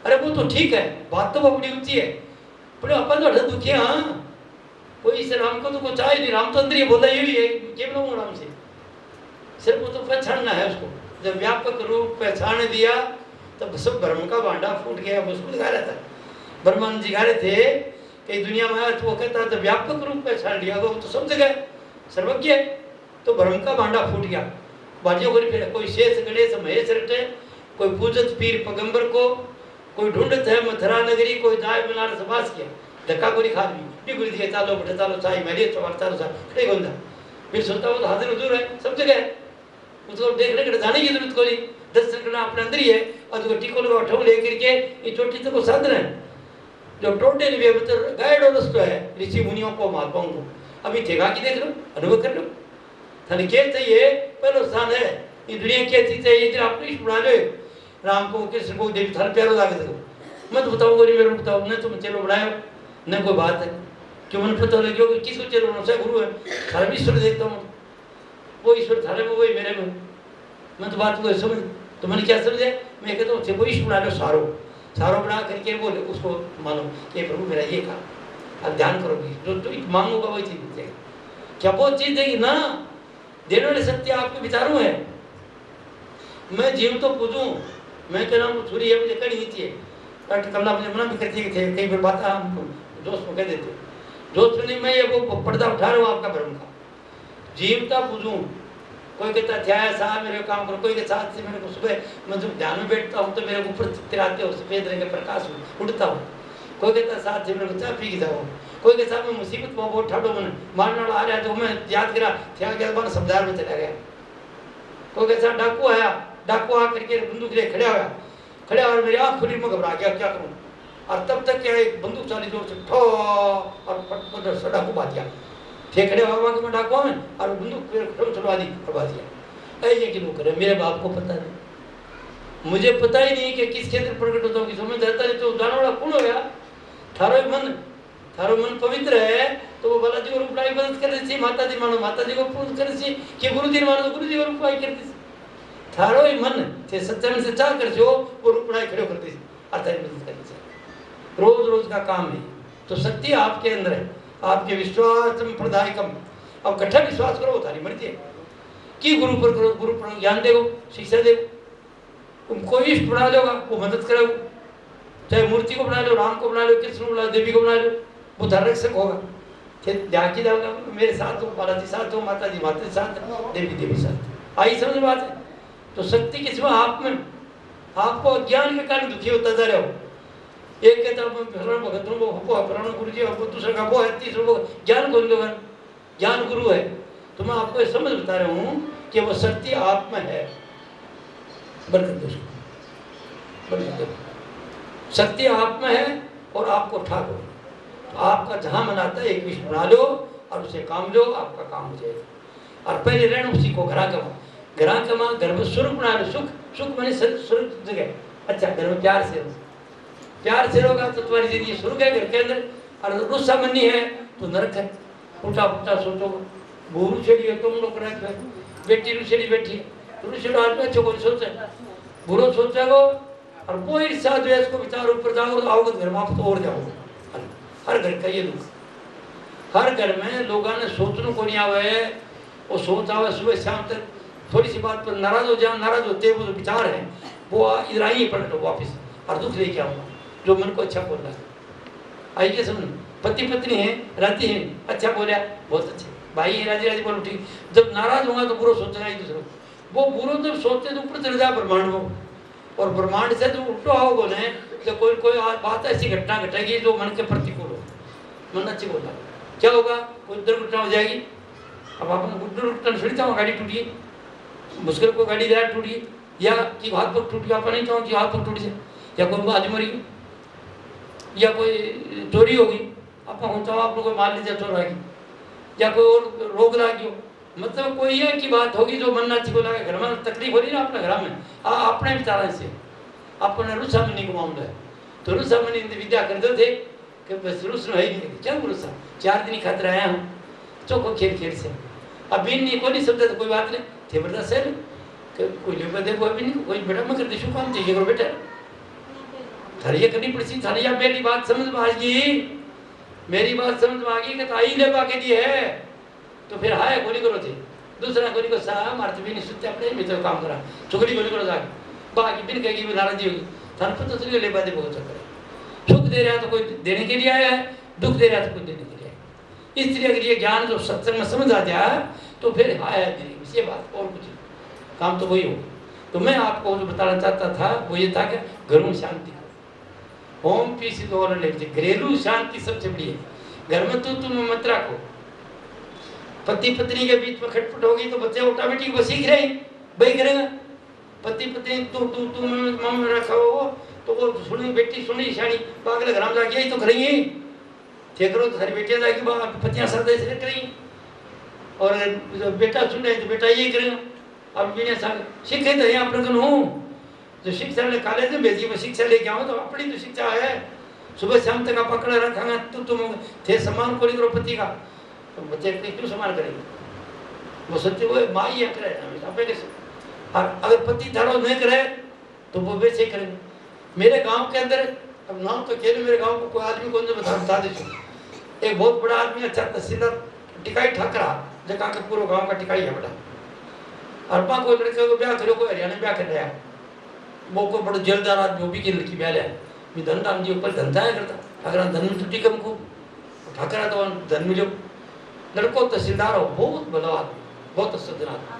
अरे वो तो ठीक है बात तो वो बड़ी ऊंची है पर अपन तो दुखी। हाँ कोई इस राम को तो कुछ आए नहीं, राम तो अंदर ही बोला ही है क्या बोलूँ राम से, सिर्फ वो तो पहचानना है उसको। जब व्यापक रूप पहचान दिया तब सब भ्रम का भांडा फूट गया। उसको दिखा रहा था ब्रह्मानंद जी गा रहे थे कि दुनिया में तो वो कहता जब व्यापक रूप पहचान लिया तो समझ गए सर्वज्ञ तो भ्रम का भांडा फूट गया। बाजियों को फिर कोई शेष गणेश महेश रटे, कोई पूजत पीर पैगंबर को, कोई ढूंढत है मथुरा नगरी, कोई जाए बनारस वास किया धक्का गोरी खा ली बिगड़ दिया चालो बेटा चालो चाय मैरिए चौक चालो सा खड़े गोंदा फिर सोचता वो तो हाजिर हुजूर है सब जगह है उसको देखने के जाने की जरूरत कोई दर्शन करना अपने अंदर ही है। और जो टिको लगा ठो लेकर के ये छोटी तक साधन है जो टोटल गाइड और रस्तो है ऋषि मुनियों को महात्माओं को। अभी ठेका की देख लो अनुभव कर लो थाने क्या चाहिए पहला स्थान है ये दुनिया क्या चीज चाहिए इधर आप कृष्ण बना लो राम को कृष्ण को देवी थाने प्यारो लागे देखो मत बताओ गोरी मेरे को बताओ न तुम चलो बनायो न कोई बात है क्यों मैंने पता लगे कि किसको चलो बनाओ गुरु है थारा भी ईश्वर देखता हूँ वो ईश्वर थारे में वही मेरे में मैं तो बात को समझ तो मैंने क्या समझे मैं कहता हूँ वो ईश्वर बना लो सारो सारो बना करके बोले उसको मानो कि प्रभु मेरा ये काम अब ध्यान करोगी जो तो मांगोगा वही चीज देगा क्या वो चीज देगी ना देने वाले सत्य आपके विचारों है। मैं जीव तो पूजूं मैं कह रहा हूँ छुरी है मुझे कड़ी नीचे है डॉक्टर कमला मुझे मना भी करती थे कई बार बात हम दोस्त को कह देते दोस्त नहीं मैं ये वो पर्दा उठा रहा हूँ आपका भ्रम का जीवता पूजूं। कोई कहता ध्यान साहब मेरे काम करो कोई के साथ से मेरे को सुबह मैं जब ध्यान में बैठता हूँ तो मेरे को ऊपर तिराते हो सफेद रंग के प्रकाश उड़ता हूँ। कोई कहता साथ से मेरे को चाय पी के जाओ कोई के साथ में मुसीबत में वो ठाडो मन मारने वाला आ रहा है तो मैं याद करा ध्यान गया बार समझार में चला गया। कोई के साथ डाकू आया डाकू आ करके बंदूक ले खड़ा और मेरी आँख खुली में घबरा गया क्या करूँ और तब तक क्या एक बंदूक चाली जोर से ठो और पट डाकू बात गया ठेकड़े बाबा के मैं डाकुआ में और बंदूक चलवा दी करवा दिया। ऐसे कि वो करे मेरे बाप को पता नहीं मुझे पता ही नहीं कि किस क्षेत्र प्रकट होता हूँ समझ आता नहीं तो जाने वाला कौन हो गया थारो मन पवित्र है तो वो बालाजी को रूप लाई मदद कर दी माता जी मानो माता जी को पूर्ण कर दी कि गुरु जी मानो गुरु जी को रूप लाई कर दी थारो ही मन से सच्चाई से चाह कर जो वो रूप लाई खड़े कर दी अर्थात मदद कर दी रोज रोज का काम है। तो शक्ति आपके अंदर है आपके विश्वास प्रदायकम अब कट्ठा विश्वास करो तारी मर्जी है कि गुरु पर करो गुरु पर ज्ञान देगो शिक्षा देगो तुम कोई इष्ट बना लोगा वो मदद करेगा चाहे मूर्ति को बना लो राम को बना लो कृष्ण को बना लो देवी को बना लो वो धर्मरक्षक होगा फिर जाके जाओगा मेरे साथ हो बालाजी साथ हो माता जी साथ देवी देवी साथ आई समझ बात है। तो शक्ति किस में आप में आपको अज्ञान के कारण दुखी होता जा रहे हो एक कहता भगत गुरु जी दूसरा का वो है तीसरा वो ज्ञान कौन होगा ज्ञान गुरु है। तो मैं आपको समझ बता रहा हूँ कि वो शक्ति आप में है शक्ति आप में है और आपको ठाको तो आपका जहाँ मनाता है एक विष बना लो और उसे काम लो आपका काम हो जाएगा। और पहले रहना उसी को घरा कमा घर में सुख बना लो सुख मैंने सुख जगह अच्छा घर में प्यार से रहोगा तो तुम्हारी जिंदगी स्वर्ग है घर के अंदर और रुस्सा मनी है तो नरक है। फूटा सोचो बहू रुछेड़ी है तुम लोग बेटी रुछेड़ी बैठी है तो रुछेड़ो आदमी अच्छो को सोचे बुरो सोचेगो और कोई ईर्ष्या द्वेष को विचार ऊपर जाओ तो आओगे घर में आप तो और जाओगे। हर घर का ये दुख, हर घर में लोगों ने सोचने को नहीं आवे, वो सोच आवे सुबह शाम तक थोड़ी सी बात पर नाराज हो जाए, नाराज होते वो जो विचार है वो इधर आइए पलट लो वापिस और दुख लेके आऊंगा जो मन को अच्छा बोल रहा है। आइए समझ, पति पत्नी है रहती है, अच्छा बोला बहुत अच्छे, भाई है राजी राजी बोलो ठीक, जब नाराज होगा तो बुरा सोचेगा एक दूसरे को, वो बुरा जब सोचते तो ऊपर चले जाए ब्रह्मांड को, और ब्रह्मांड से जो उल्टो आओ बोले तो कोई कोई बात ऐसी घटना घटेगी जो मन के प्रतिकूल हो, मन अच्छी बोला क्या होगा, कोई दुर्घटना हो जाएगी। अब आप दुर्घटना सुनता हूँ गाड़ी टूटी, मुश्किल कोई गाड़ी दे टूटी या कि हाथ पग टूट गया, आप नहीं चाहो कि हाथ पग टूट जाए, या कोई आदमी मरी या कोई चोरी होगी, आप चाहो आप लोग मार लीजिए चोर आएगी, या कोई और रोग लागी, मतलब कोई ये की बात होगी जो मन अच्छी को लगे, घर में तकलीफ हो रही ना अपने घर में अपने विचार से अपने रुसा मनी को मामला है, तो रुसा मनी विद्या करते थे कि बस रुस है नहीं, क्या रुसा 4 दिन खातर आया हूँ चौको खेल खेल से, अब बिन नहीं कोई नहीं समझा तो कोई बात नहीं थे, बर्दाश्त है कोई लेकर देखो अभी नहीं कोई बेटा मैं कर दे शू काम चाहिए करो बेटा, थारी ये करनी पड़ी, थारी या मेरी बात समझ में आ गई, मेरी बात समझ में आ गई कि ताई ले बाके दी है तो फिर हाय गोली करो थे, दूसरा गोली को सा मारते भी नहीं सुनते अपने में तो काम करा चुगली गोली करो जाके बाकी बिन कहेगी भी नाराजी होगी, थान पता चलिए ले बादे बहुत चक्कर है, सुख दे रहा है तो कोई देने के लिए आया है, दुख दे रहा है तो कोई देने के लिए आया, इसलिए अगर ये ज्ञान जो सत्संग में समझ आ जाए तो फिर हाय ये बात और कुछ काम तो वही हो। तो मैं आपको जो बताना चाहता था वो ये था कि घरों में शांति, home peace is all and घरेलू शांति सबसे बड़ी है, घर में तो तुम मत रखो, पति पत्नी के बीच में खटपट होगी तो बच्चे ऑटोमेटिक वो सीख रहे वही करेगा, पति पत्नी तू मम में रखा हो तो वो सुनी बेटी सुनी शानी पागल घर में जाके यही तो करेंगे, थे करो तो सारी बेटियां जाके पतियां श्रद्धा से करेंगी, और बेटा सुन रहे तो बेटा यही करेगा। अब बिना सीखे तो यहाँ प्रकन हूँ जो शिक्षा ने कॉलेज में भेजी, मैं शिक्षा लेके आऊँ तो अपनी तो शिक्षा है, सुबह शाम तक आप पकड़े रखेंगे तो तुम थे सम्मान को नहीं करो पति का तो बच्चे क्यों सम्मान करेंगे, वो सच्चे वो माँ ही करे और अगर पति धारो नहीं करे तो वो वैसे ही करेंगे। मेरे गांव के अंदर अब नाम तो खेल, मेरे गांव को कोई आदमी कौन से बता दीजिए, एक बहुत बड़ा आदमी अच्छा तहसीलदार टिकाई ठाकरा जगह के पूरे गांव का टिकाई है बड़ा, और पा कोई लड़के को ब्याह करो कोई हरियाणा ब्याह कर रहा है, वो को बड़ा जेलदार आदमी वो भी की लड़की ब्याह लिया, मैं धन राम जी ऊपर धंधा है करता, अगर धन में टूटी कम को ठाकरा तो धन मिलो, लड़को तहसीलदार हो बहुत भला आदमी बहुत सज्जन आदमी,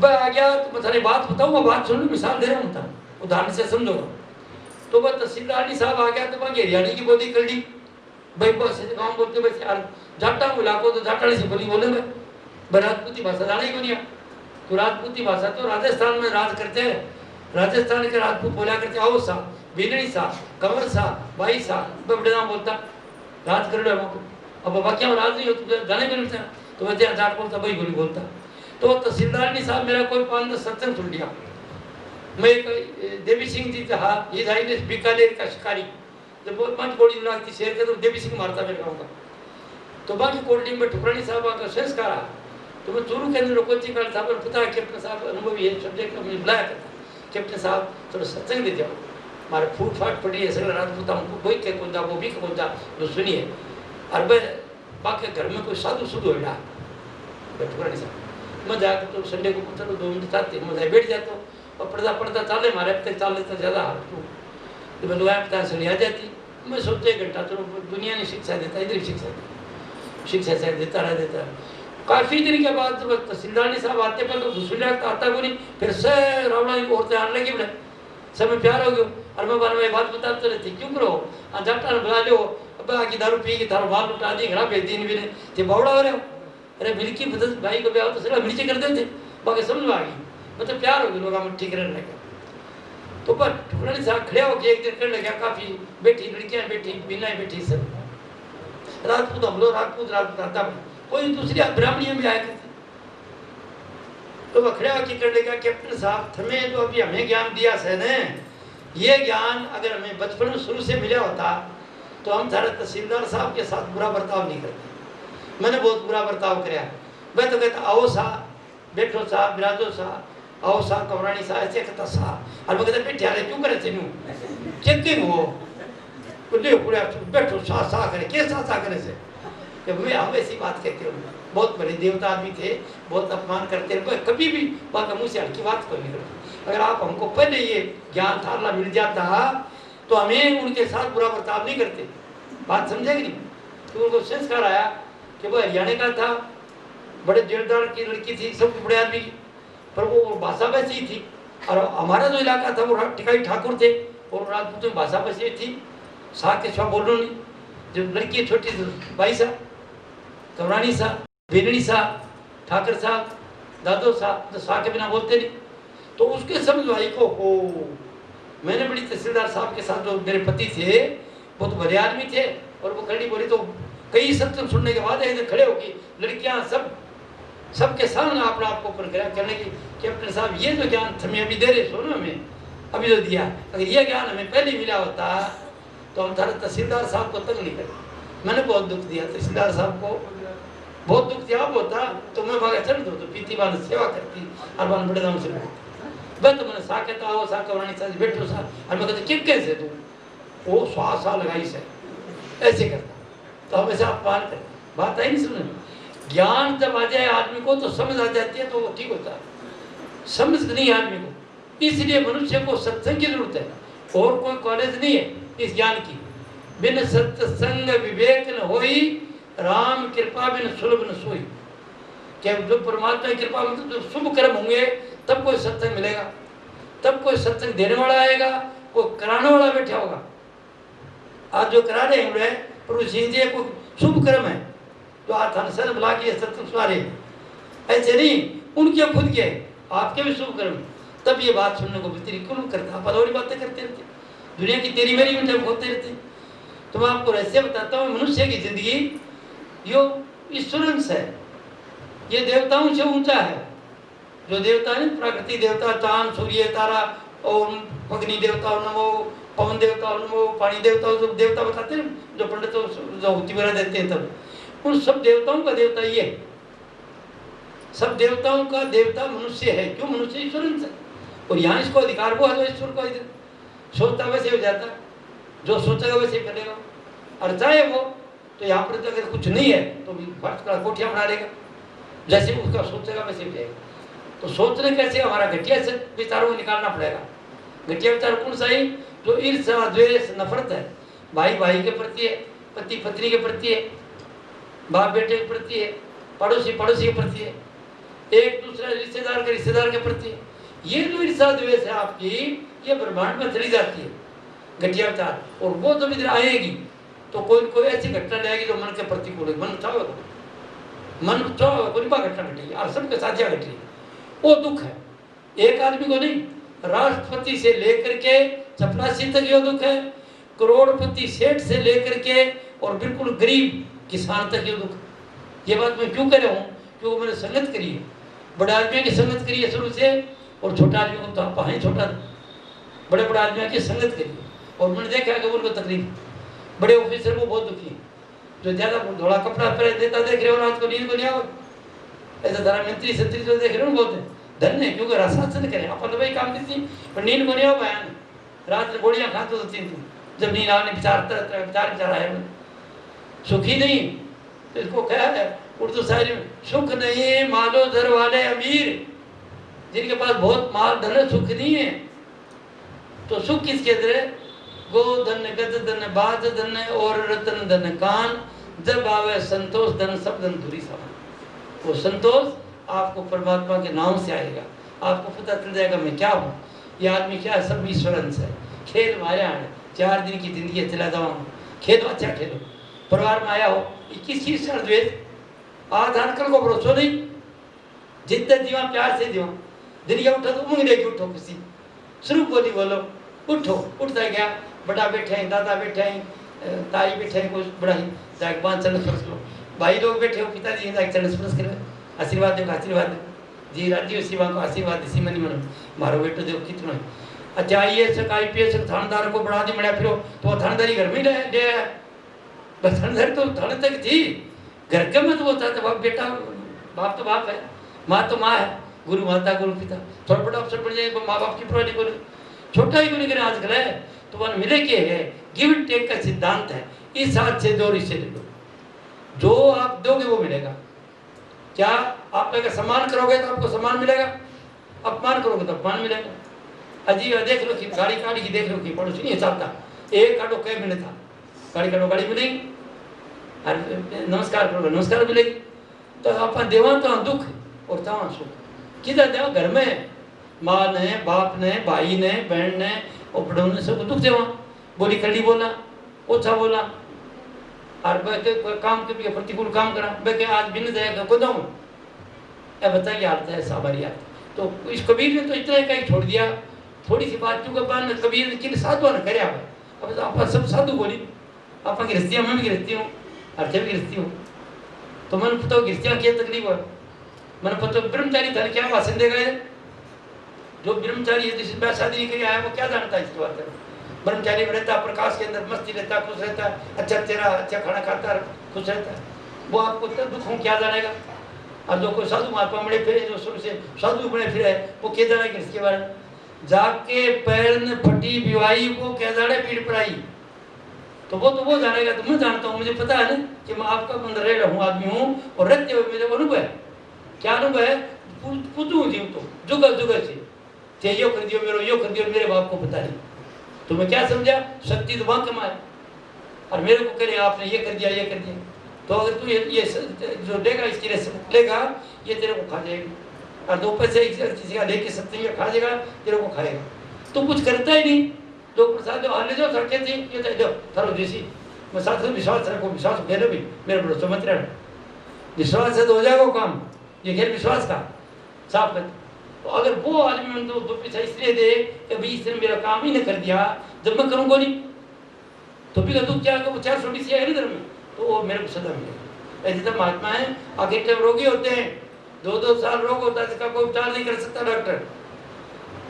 आ गया तो मैं बात बताऊँ, मैं बात सुन लो मिसाल दे रहा हूँ उदाहरण से समझोगा, तो वह तहसीलदार साहब आ गया तो वहाँ हरियाणी की बोली कर ली, भाई बस गाँव बोलते बस यार जाटा इलाको तो जाटा से बोली बोले मैं राजपूती भाषा जाना ही को नहीं, तो राजपूती भाषा तो राजस्थान में राज करते हैं, राजस्थान के राजपूत बोला करते आओ सा बिनड़ी सा कंवर सा भाई सा बड़े नाम बोलता राज कर लो, अब वाक्य में राज नहीं हो तो जाने भी नहीं, तो वह जाट बोलता भाई बोली बोलता, तो तहसीलदार ने साहब मेरा कोई 5-10 सत्संग सुन लिया, मैं एक देवी सिंह जी था ये धाई बीकानेर का शिकारी, जब बहुत पाँच गोली लगती शेर के तो देवी सिंह मारता मेरे गाँव का, तो बाकी कोल्ड में ठुकरानी साहब का संस्कार आ, तो मैं चूरू के अंदर कोची काल साहब पता है कैप्टन साहब अनुभवी है सब्जेक्ट में मुझे बुलाया करता, कैप्टन साहब थोड़ा सत्संग दे जाओ, हमारे फूट फाट पड़ी है सगला राजपूत हमको कोई के कौन वो भी कौन जो सुनिए, और मैं बाकी घर में कोई साधु सुधु हो ठुकरानी साहब, मैं जाकर तो संडे को चलो 2 मिनट चाहते मैं बैठ जाता हूँ और पढ़ता पढ़ता चाले हमारे अब तक चाल लेता ज़्यादा हाल तो मैं लोग सुनी आ जाती, मैं सोचते 1 घंटा चलो दुनिया ने शिक्षा देता इधर शिक्षा से देता रहा, काफ़ी दिन के बाद जब तहसीलदार साहब आते पर तो दूसरी आता को नहीं, फिर से रावणा औरतें आने लगी बोले सब में प्यार हो गयो, और मैं बार में बात बताते रहती क्यों करो जाटा ने बुला लो, अब आकी दारू पी के थारो बाल लुटा दी घर भेज दी भी थे बावड़ा हो रहे हो, अरे मिलकी बदल भाई को ब्याह तो सिर्फ मिर्ची कर देते बाकी समझ में आ गई, मतलब प्यार हो गया लोग ठीक रहने लगे, तो पर ठुकरानी साहब खड़े होकर एक दिन करने लगा, काफ़ी बैठी लड़कियाँ बैठी बिना बैठी सब राजपूत हम लोग राजपूत आता कोई दूसरी ब्राह्मणियों में आया करते, तो वखड़े की करने का कैप्टन साहब तुम्हें जो अभी हमें ज्ञान दिया है ने, ये ज्ञान अगर हमें बचपन में शुरू से मिला होता तो हम सारे तहसीलदार साहब के साथ बुरा बर्ताव नहीं करते, मैंने बहुत बुरा बर्ताव कराया, मैं तो कहता आओ सा बैठो सा बिराजो सा आओ सा कमरानी सा ऐसे कहता सा और मैं कहता बैठे आ क्यों करे तेनू चेकिंग हो ले पूरा बैठो सा करे के सा करे से कि मैं हम ऐसी बात कहते हो बहुत बड़े देवता आदमी थे बहुत अपमान करते रहे कभी भी बात मुँह से हल्की बात कोई नहीं करते अगर आप हमको पहले ये ज्ञान थाला मिल जाता तो हमें उनके साथ बुरा बर्ताव नहीं करते बात समझेगी नहीं तो उनको संस्कार आया कि वो हरियाणा का था बड़े दिलदार की लड़की थी सब बड़े आदमी की पर वो भाषा वैसी ही थी और हमारा जो इलाका था वो टिकाई ठाकुर थे और राजपूतों में भाषा वैसी थी सा के छुआ बोलो नहीं जो लड़की छोटी भाई सा कमरानी सा बेनड़ी सा ठाकर साहब दादो साहब तो सा के बिना बोलते नहीं तो उसके समझ भाई को हो मैंने बड़ी तहसीलदार साहब के साथ जो मेरे पति थे वो तो बड़े आदमी थे और वो खड़ी बोली तो कई सत्संग सुनने के बाद इधर खड़े होगी लड़कियां सबके सामने अपना आपको करने की कैप्टन साहब ये जो ज्ञान हमें अभी दे रहे सो ना हमें अभी जो दिया अगर ये ज्ञान हमें पहले मिला होता तो हम थारे तहसीलदार साहब को तंग नहीं करते मैंने बहुत दुख दिया तहसीलदार साहब को बहुत दुख दिया होता तो मैं भागा चल दो तो पीती बान सेवा करती और बान बड़े दाम से बस तो मैंने सा कहता हो सा कवरानी सा बैठो सा और मैं कहता किट कैसे तू वो सा लगाई से ऐसे करता तो हम ऐसे अपमान करते बात आई नहीं सुनने ज्ञान जब आ जाए आदमी को तो समझ आ जाती है तो वो ठीक होता है समझ नहीं आदमी को इसलिए मनुष्य को सत्संग की जरूरत है और कोई कॉलेज नहीं है इस ज्ञान की बिन सत्संग विवेक न होई राम कृपा बिन सुलभ न सोई क्या जो परमात्मा की कृपा मतलब जो शुभ कर्म होंगे तब कोई सत्संग मिलेगा तब कोई सत्संग देने वाला आएगा कोई कराने वाला बैठा होगा आज जो करा रहे हैं प्रभु सिंह जी कोई शुभ कर्म है जो आज हंसन बुला के सत्संग सुना रहे ऐसे नहीं उनके खुद के आपके भी शुभ कर्म तब ये बात सुनने को मिलती क्यों करता पदौरी बातें करते रहते दुनिया की तेरी मेरी में होते रहते तो मैं आपको रहस्य बताता हूँ मनुष्य की जिंदगी यो ईश्वरंश है ये देवताओं से ऊंचा है जो देवता है प्रकृति देवता चांद सूर्य तारा और अग्नि देवता नमो पवन देवता नमो पानी देवता जो देवता बताते हैं जो पंडित जो होती वगैरह देते हैं तब उन सब देवताओं का देवता ये सब देवताओं का देवता मनुष्य है क्यों मनुष्य ईश्वरंश है और यहाँ इसको अधिकार वो है तो ईश्वर को सोचता वैसे हो जाता जो सोचेगा वैसे करेगा और चाहे वो तो यहाँ पर तो अगर कुछ नहीं है तो कोठिया बना लेगा जैसे उसका सोचेगा वैसे हो जाएगा तो सोचने कैसे हमारा घटिया से विचारों को निकालना पड़ेगा घटिया विचार कौन सा ही जो ईर्ष्या द्वेष नफरत है भाई भाई के प्रति है पति पत्नी के प्रति है बाप बेटे के प्रति है पड़ोसी पड़ोसी के प्रति है एक दूसरे रिश्तेदार के प्रति है ये जो ईर्ष्या द्वेष है आपकी ये ब्रह्मांड में चली जाती है घटिया विचार और वो जब इधर आएगी तो कोई ऐसी घटना ले आएगी जो मन के प्रतिकूल है मन चाहोगा मन चाहोगा कोई बा घटना घटेगी और सबके साथ यह घटेगी वो दुख है एक आदमी को नहीं राष्ट्रपति से लेकर के चपरासी तक ये दुख है करोड़पति सेठ से लेकर के और बिल्कुल गरीब किसान तक ये दुख ये बात मैं क्यों कर रहा हूँ क्योंकि मैंने संगत करी है बड़े आदमियों की संगत करी है शुरू से और छोटा आदमी को तो आप हैं छोटा बड़े बड़े आदमियों की संगत करी और मैंने देखा कि उनको तकलीफ बड़े ऑफिसर को बहुत दुखी जो ज़्यादा थोड़ा कपड़ा पहले देता देख रहे हो रात को नींद को नहीं आओ ऐसा धरा मंत्री संतरी जो देख रहे हो बहुत धन्य है क्योंकि शासन करें अपन तो भाई काम देती पर नींद को नहीं आओ बयान रात में गोलियाँ खाते तो तीन जब नींद आने विचार आए सुखी नहीं तो इसको क्या है उर्दू शायरी में सुख नहीं मालो धर वाले अमीर जिनके पास बहुत माल धन है सुख नहीं है तो सुख किसके अंदर है गो धन गज धन बाज धन और रतन धन कान जब आवे संतोष धन सब धन धुरी समान वो संतोष आपको परमात्मा के नाम से आएगा आपको पता चल जाएगा मैं क्या हूँ ये आदमी क्या है सब ईश्वरंश है खेल माया है 4 दिन की जिंदगी है चला जाऊँ खेलो अच्छा खेलो परिवार में आया हो 21 चीज से द्वेष आज आजकल को भरोसा नहीं जितने दीवा प्यार से दीवा दिन उठो तो उमंग लेके उठो किसी शुरू बोली बोलो उठो उठता गया बड़ा बैठे हैं दादा बैठे हैं ताई बैठे हैं कुछ बड़ा ही जाके 5 चरण स्पर्श करो भाई लोग बैठे हो पिताजी जाके चरण स्पर्श करो आशीर्वाद दो आशीर्वाद दो जी राजीव शिवा को आशीर्वाद दी मनी मनो मारो बेटो देखो कितना है अच्छा IAS IPS थानेदार को बढ़ा दी मड़ा फिर तो थानेदारी घर में ले बस थानेदारी तो थाने तक थी घर के में तो वो था बाप बेटा बाप तो बाप है माँ तो माँ है गुरु माता गुरु पिता थोड़ा बड़ा अफसर बन जाए माँ बाप की परवाह करो, छोटा ही नहीं करे आजकल है तो वन मिले के है। गिव एंड टेक का सिद्धांत है, इस हाथ से दो रिश्ते ले लो, जो आप दोगे वो मिलेगा। क्या आप अगर सम्मान करोगे तो आपको सम्मान मिलेगा, अपमान करोगे तो अपमान मिलेगा। अजीब देख लो कि गाड़ी काड़ी की देख लो कि पड़ोसी नहीं चाहता, एक काटो कई मिले था, गाड़ी काटो गाड़ी मिलेगी, नमस्कार करोगे नमस्कार मिलेगी। तो आप देवा तो दुख और तवा सुख किधर देवा, घर में माँ ने बाप ने भाई ने बहन ने और बड़ों ने सबको दुख देवा, बोली कड़ी बोला ओछा बोला और काम के प्रतिकूल काम करा के आज बिन जाएगा को दऊँ बताइए हालत है साबारी हालत। तो इस कबीर ने तो इतना ही छोड़ दिया, थोड़ी सी बात क्योंकि बाद में कबीर ने किन साधुआ ने करे अब आप सब साधु बोली आप गृहस्थी मैं भी गृहस्थी हूँ अर्थे भी गृहस्थी हूँ। तो मन पता गृहस्थियाँ क्या तकलीफ है, मन पता ब्रह्मचारी धन क्या भाषण देगा है, जो ब्रह्मचारी है जिसने शादी नहीं करी आया वो क्या जानता है इसके बारे में। ब्रह्मचारी रहता प्रकाश के अंदर मस्ती रहता खुश रहता अच्छा तेरा अच्छा खाना खाता खुश रहता है, वो आपको दुख हो क्या जानेगा। और जो कोई साधु महात्मा बड़े फिरे जो शुरू से साधु बड़े फिरे वो क्या जानेगा इसके बारे में। जाके पैर ने फटी बिवाई को क्या जाने पीड़ पड़ाई, तो वो जानेगा। तो मैं जानता हूँ, मुझे पता है ना कि मैं आपका अंदर रह रहा हूँ आदमी हूँ और रहते हुए मेरे अनुभव है। क्या अनुभव है, पूछू जीव तो जुगल जुगल से यो कर दियो मेरे यो कर दियो मेरे बाप को पता नहीं। तो मैं क्या समझा, शक्ति तो वहाँ कमाए और मेरे को करे आपने ये कर दिया ये कर दिया। तो अगर तू ये जो देगा इसकी रेसिपी लेगा ये तेरे को खा जाएगी, और दो पैसे किसी का लेके सत्य खा जाएगा तेरे को खाएगा। तो कुछ करता ही नहीं, लोग प्रसाद जो हाल जो सड़के थी ये जो थारो जैसी मैं साथ में विश्वास रखो, विश्वास मेरे भी मेरे भरोसे मत रहना, विश्वास से तो हो जाएगा काम, ये गैर विश्वास का साफ कर। तो अगर वो आदमी में दो पैसा इसलिए दे कि भाई इसने मेरा काम ही नहीं कर दिया जब मैं करूँगा नहीं तो भी तू क्या वो चार छोटी सी है इधर में तो वो मेरे को सदा मिलेगा। ऐसे तो महात्मा है आगे टाइम रोगी होते हैं, 2-2 साल रोग होता है जिसका कोई उपचार नहीं कर सकता डॉक्टर,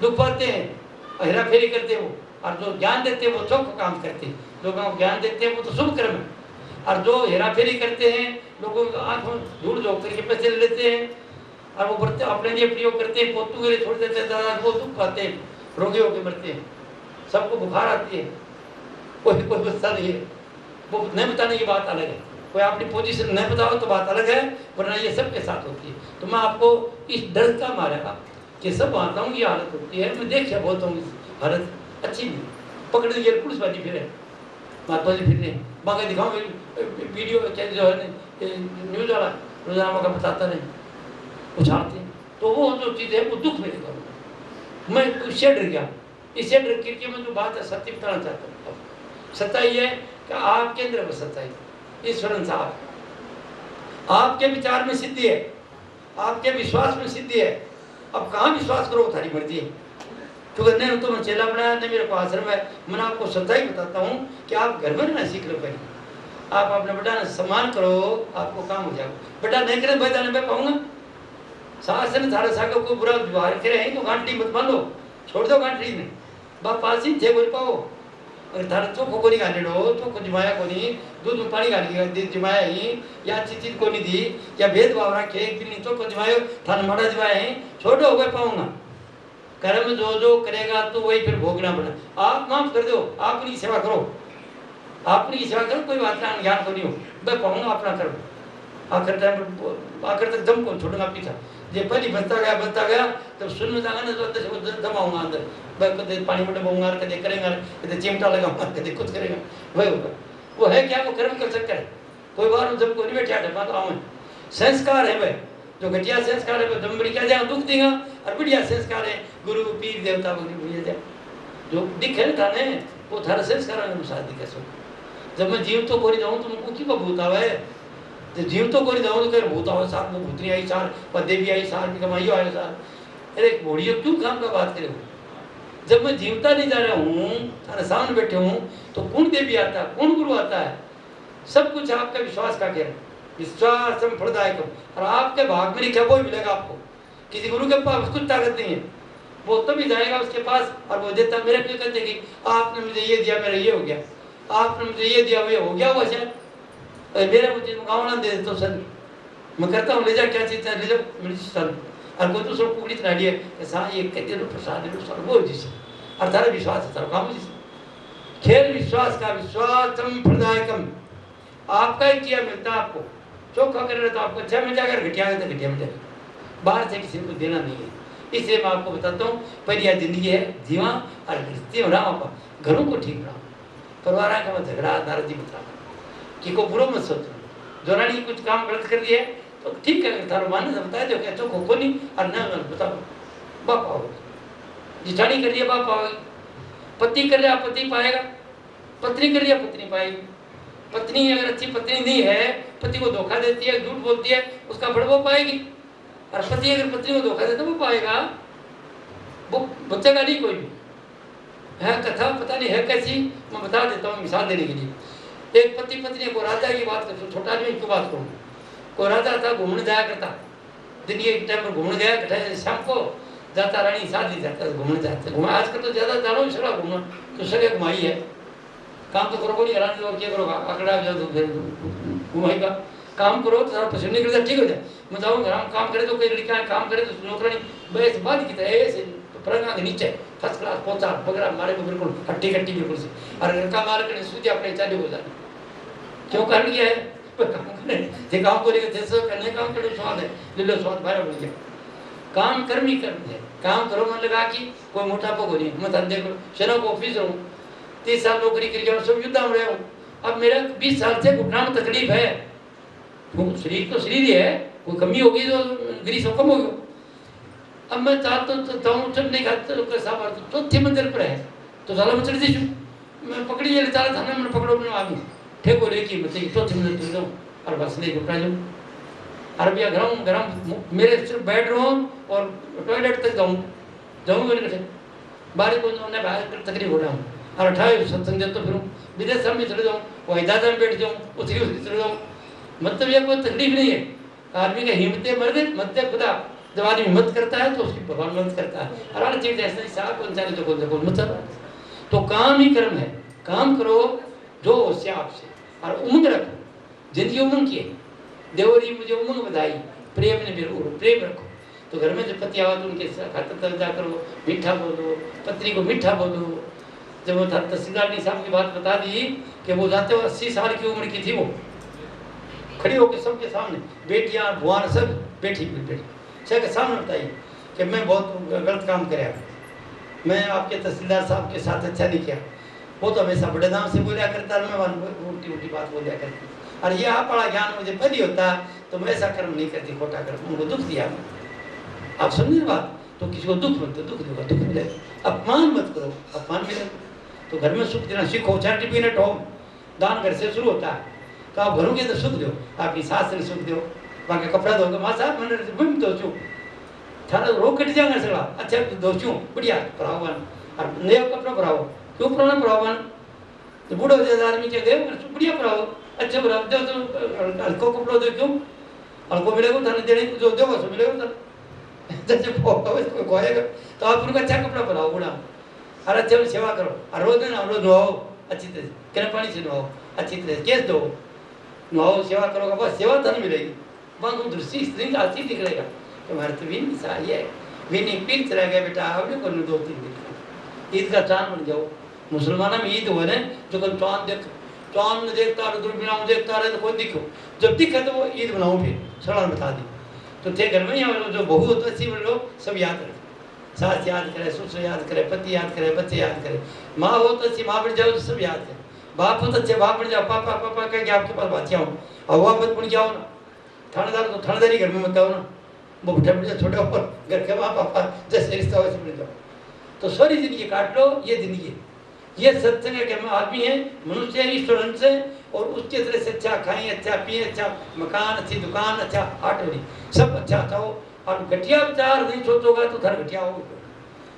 दुख पाते हैं हेरा फेरी करते हैं वो, और जो ज्ञान देते हैं वो शुभ काम करते हैं, लोगों को ज्ञान देते हैं वो तो शुभ कर्म है। और जो हेरा फेरी करते हैं लोगों को आँख में धूल झोंक करके पैसे ले लेते हैं और वो बरते अपने लिए प्रयोग करते हैं, पोतू के लिए छोड़ देते हैं, दादा वो दुख पाते हैं, रोगी होकर मरते हैं, सबको बुखार आती है, कोई गुस्सा नहीं है। वो नहीं बताने की बात अलग है, कोई अपनी पोजीशन नहीं बताओ तो बात अलग है, वरना ये सबके साथ होती है। तो मैं आपको इस डर का मारेगा कि सब मानता हूँ ये हालत होती है, मैं देख बोलता हूँ हालत अच्छी नहीं, पकड़ने के लिए पुलिस वाली फिर है महात्मा जी फिर नहीं बाकी दिखाऊँ वीडियो जो है न्यूज़ वाला रोजाना का बताता नहीं उछालते, तो वो जो चीज़ है वो दुख मिलेगा। मैं इससे डर गया, इससे डर करके मैं जो बात है सत्य बताना चाहता हूँ। सच्चाई है कि आपके अंदर वो सच्चाई ईश्वरन साहब, आपके विचार में सिद्धि है, आपके विश्वास में सिद्धि है। अब कहाँ विश्वास करो थारी मर्जी है, क्योंकि नहीं तो मैं चेला बनाया नहीं मेरे को आश्रम है। मैं आपको सच्चाई बताता हूँ कि आप घर में रहना सीख लो पहले, आप अपने बेटा ने सम्मान करो आपको काम हो जाएगा। बेटा नहीं करे भाई जाने मैं कहूँगा शासन साढ़े साल को बुरा व्यवहार करे हैं तो गांठी मत बांधो, छोड़ दो गांठी में बाप पास ही थे बोल पाओ। अगर थारा चोखो को नहीं गाने लो चोखो जिमाया को नहीं दूध में पानी गाली जिमाया ही या अच्छी चीज को नहीं दी या भेदभाव रखे एक दिन चोखो जिमायो थाना माड़ा जिमाया है छोड़ो हो पाऊंगा। कर्म जो करेगा तो वही फिर भोगना पड़ा। आप माफ कर दो, आप अपनी सेवा करो, अपनी सेवा करो, कोई बात ना ज्ञान को नहीं हो मैं कहूँगा अपना करो। आखिर टाइम आखिर तक दम को छोड़ना पीछा जे पहली बचता गया तब सुन जाएगा ना तो अंदर से दम आऊंगा अंदर कदे पानी में डूबूंगा कदे करेगा कदे चिमटा लगाऊंगा कदे कुछ करेगा वही होगा। वो है क्या, वो कर्म कर सकता है। कोई बार जब कोई बैठा था तो आऊँ संस्कार है वह जो घटिया संस्कार है जब बढ़िया जहाँ दुख देगा और बढ़िया संस्कार है गुरु पीर देवता वगैरह जो दिखे था ने वो थारा संस्कार अनुसार दिखे सो। जब मैं जीव तो कोरी जाऊँ तो मुझको क्यों भूत आवे, तो जीव तो कोरी जाऊँ तो कहीं भूत आवे सार वो भूतनी आई सार और देवी आई सार भी कमाइयो आए सार। अरे घोड़ियों क्यों काम का बात करे। जब मैं जीवता नहीं जा रहा हूँ थारे सामने बैठे हूँ तो कौन देवी आता है कौन गुरु आता है, सब कुछ आपका विश्वास का कह विश्वास फलदायक और आपके भाग में लिखा वो मिलेगा आपको। किसी गुरु के पास कुछ ताकत नहीं है, वो तभी जाएगा उसके पास और वो देता मेरे पे कहते कि आपने मुझे ये दिया मेरा ये हो गया, आपने मुझे ये दिया वो हो गया। वो शायद मेरे मुझे गाँव ना दे तो सर मैं करता हूँ ले जा क्या चीज़ ले जाओ मेरी सन और कोई तो सब कुकड़ी तना लिए सा ये कहते लो प्रसाद लो सर्वो जिसे और तारा विश्वास है तारा काम जिसे खेल विश्वास का विश्वासम फलदायकम आपका ही किया मिलता आपको चोखा करे तो आपको अच्छा मिल जाएगा घटिया तो घटिया मिल जाएगा बाहर से किसी को देना नहीं है। इसलिए मैं आपको बताता हूँ पहली जिंदगी है जीवा और गृहस्थी हो रहा घरों को ठीक रहा परिवार का मैं झगड़ा नाराजी बता कि को बुरो मत सोचो जो रानी कुछ काम गलत कर दिया तो ठीक है थारो माने से बता दो क्या चोखो को नहीं और ना बताओ बाप आओ जिठानी कर दिया बाप आओगी पति कर लिया पति पाएगा पत्नी कर लिया पत्नी पाएगी पत्नी अगर अच्छी पत्नी नहीं है पति को धोखा देती है झूठ बोलती है उसका फल वो पाएगी और पति अगर पत्नी को धोखा देता वो पाएगा वो बचेगा नहीं कोई भी है कथा पता नहीं है कैसी मैं बता देता हूँ मिसाल देने के लिए एक पति पत्नी को राजा की बात करता छोटा आदमी की बात करूँ को राजा था घूमने जाया करता दिन के टाइम पर घूमने गया शाम को जाता रानी शादी जाता घूमने जाते घूमा आजकल तो ज्यादा जानो सड़ा घूमना तो सगे घुमाई है काम तो करो नहीं रानी लोग क्या करोगा आकड़ा जाओ तो फिर घुमाएगा काम करो तो सारा पसंद नहीं करता ठीक हो जाए मैं जाऊँ घर में काम करे तो कोई लड़का काम करे तो नौकरानी बस बात की तरह ऐसे प्रंगा के नीचे फर्स्ट क्लास पहुंचा पगड़ा मारे को बिल्कुल हट्टी कट्टी बिल्कुल से और लड़का मार कर सूझे अपने चालू हो जाए क्यों कारण क्या है काम करे जे काम को लेकर जैसे करने काम करे स्वाद है ले लो स्वाद बाहर हो गया काम कर्म ही कर्म है काम करो मन लगा कि कोई मोटा पग नहीं मैं धंधे करो शनो को ऑफिस रहूँ 30 साल नौकरी करके सब युद्ध में रहे हूँ अब मेरा 20 साल से घुटना में तकलीफ है शरीर तो शरीर ही है कोई कमी होगी तो गिरी सब कम होगी अब मैं चाहता हूँ चढ़ नहीं खाता साहब चौथे मंदिर पर है तो साला मैं चढ़ दी मैं पकड़ी ले चाला था मैंने पकड़ो मैं आगे ठेको लेके मतलब चौथे मंदिर पर जाऊँ और बस नहीं घुटना जाऊँ और भैया गरम मेरे सिर्फ बेडरूम और टॉयलेट तक जाऊँ मेरे बाहर को बाहर तकलीफ हो रहा हूँ और 28 सत्संग तो फिर विदेश में चले जाऊँ वही दादा में बैठ जाऊँ उसी चले जाऊँ मतलब ये कोई तकलीफ नहीं है आदमी का हिम्मतें मर गई मत खुदा जब आदमी हिम्मत करता है तो उसकी भगवान मदद करता है और हर चीज ऐसा साफ पंचायत जो मतलब तो काम ही कर्म है काम करो जो उससे आपसे और उमंग रखो जिंदगी उमंग की है देवरी मुझे उमंग बधाई प्रेम ने मेरे प्रेम रखो तो घर में जो पति आवा तो उनके खातर तर्जा करो मीठा बोलो पत्नी को मीठा बोलो जब वो तहसीलदार साहब की बात बता दी कि वो जाते हो 80 साल की उम्र की थी वो खड़ी होकर सबके सामने बेटियां भुआन सब बैठी सबके सामने बताई कि मैं बहुत गलत काम कराया मैं आपके तहसीलदार साहब के साथ अच्छा नहीं किया वो तो हमेशा बड़े नाम से बोलिया करता मैं उल्टी उल्टी बात बोलिया करती और ये आप बड़ा ज्ञान मुझे पहले होता तो मैं ऐसा कर्म नहीं करती खोटा कर्म उनको दुख दिया आप समझे बात तो किसी को दुख मत दो दुख देगा दुख मिलेगा अपमान मत करो अपमान मिलेगा तो घर में सुख देना सीखो चैरिटी पीनेट हो दान घर से शुरू होता है तो आप घरों के अंदर सुख दो आपकी सास ने सुख दो बाकी कपड़ा धोगे माँ साहब मैंने दोचू थारा रोग कट जाएगा सगड़ा अच्छा दोचू बढ़िया पढ़ाओ और नया कपड़ा पढ़ाओ क्यों पुराना पढ़ाओ तो बूढ़ो आदमी के गए बढ़िया पढ़ाओ अच्छा पढ़ाओ दो तो हल्को कपड़ा दो क्यों हल्को मिलेगा थाने देने जो देगा सो मिलेगा था जैसे खोएगा तो आप उनको अच्छा कपड़ा पढ़ाओ बूढ़ा और अच्छे में सेवा करो और रोज ना रोज नुआओ अच्छी तरह गर्म पानी से नुआओ अच्छी तरह केस दो नुआओ सेवा करोगे बस सेवा धन मिलेगी वहाँ को दृष्टि स्त्री का अच्छी निकलेगा तुम्हारे तो विन सही है विन पीर रह गया बेटा आवड़े को 2-3 दिन ईद का चांद बन जाओ मुसलमानों में ईद हो रहे जो कल चांद देखता रहे दूरबीना देखता रहे तो कोई दिखो जब दिखे तो वो ईद बनाओ फिर सड़न बता दी तो थे घर में यहाँ जो बहू होता अच्छी लोग सब याद रहे सास याद करे ससुर याद करे पति याद करे बच्चे याद करे माँ हो तो अच्छी माँ बन जाओ तो सब याद करे बाप हो तो अच्छे बाप बन जाओ पापा पापा कह के आपके पास बात आऊँ और वह मत बन जाओ ना थानेदार तो थानेदारी घर में मत आओ ना वो बैठे बैठे छोटे ऊपर घर के माँ पापा जैसे रिश्ता वैसे बन जाओ तो सारी जिंदगी काट लो ये जिंदगी ये सत्संग के हम आदमी है मनुष्य है ईश्वर से और उसके तरह से अच्छा खाएं अच्छा पिए अच्छा मकान अच्छी दुकान अच्छा आठ बनी सब अच्छा अच्छा हो और घटिया विचार नहीं सोचोगा तो घर घटिया हो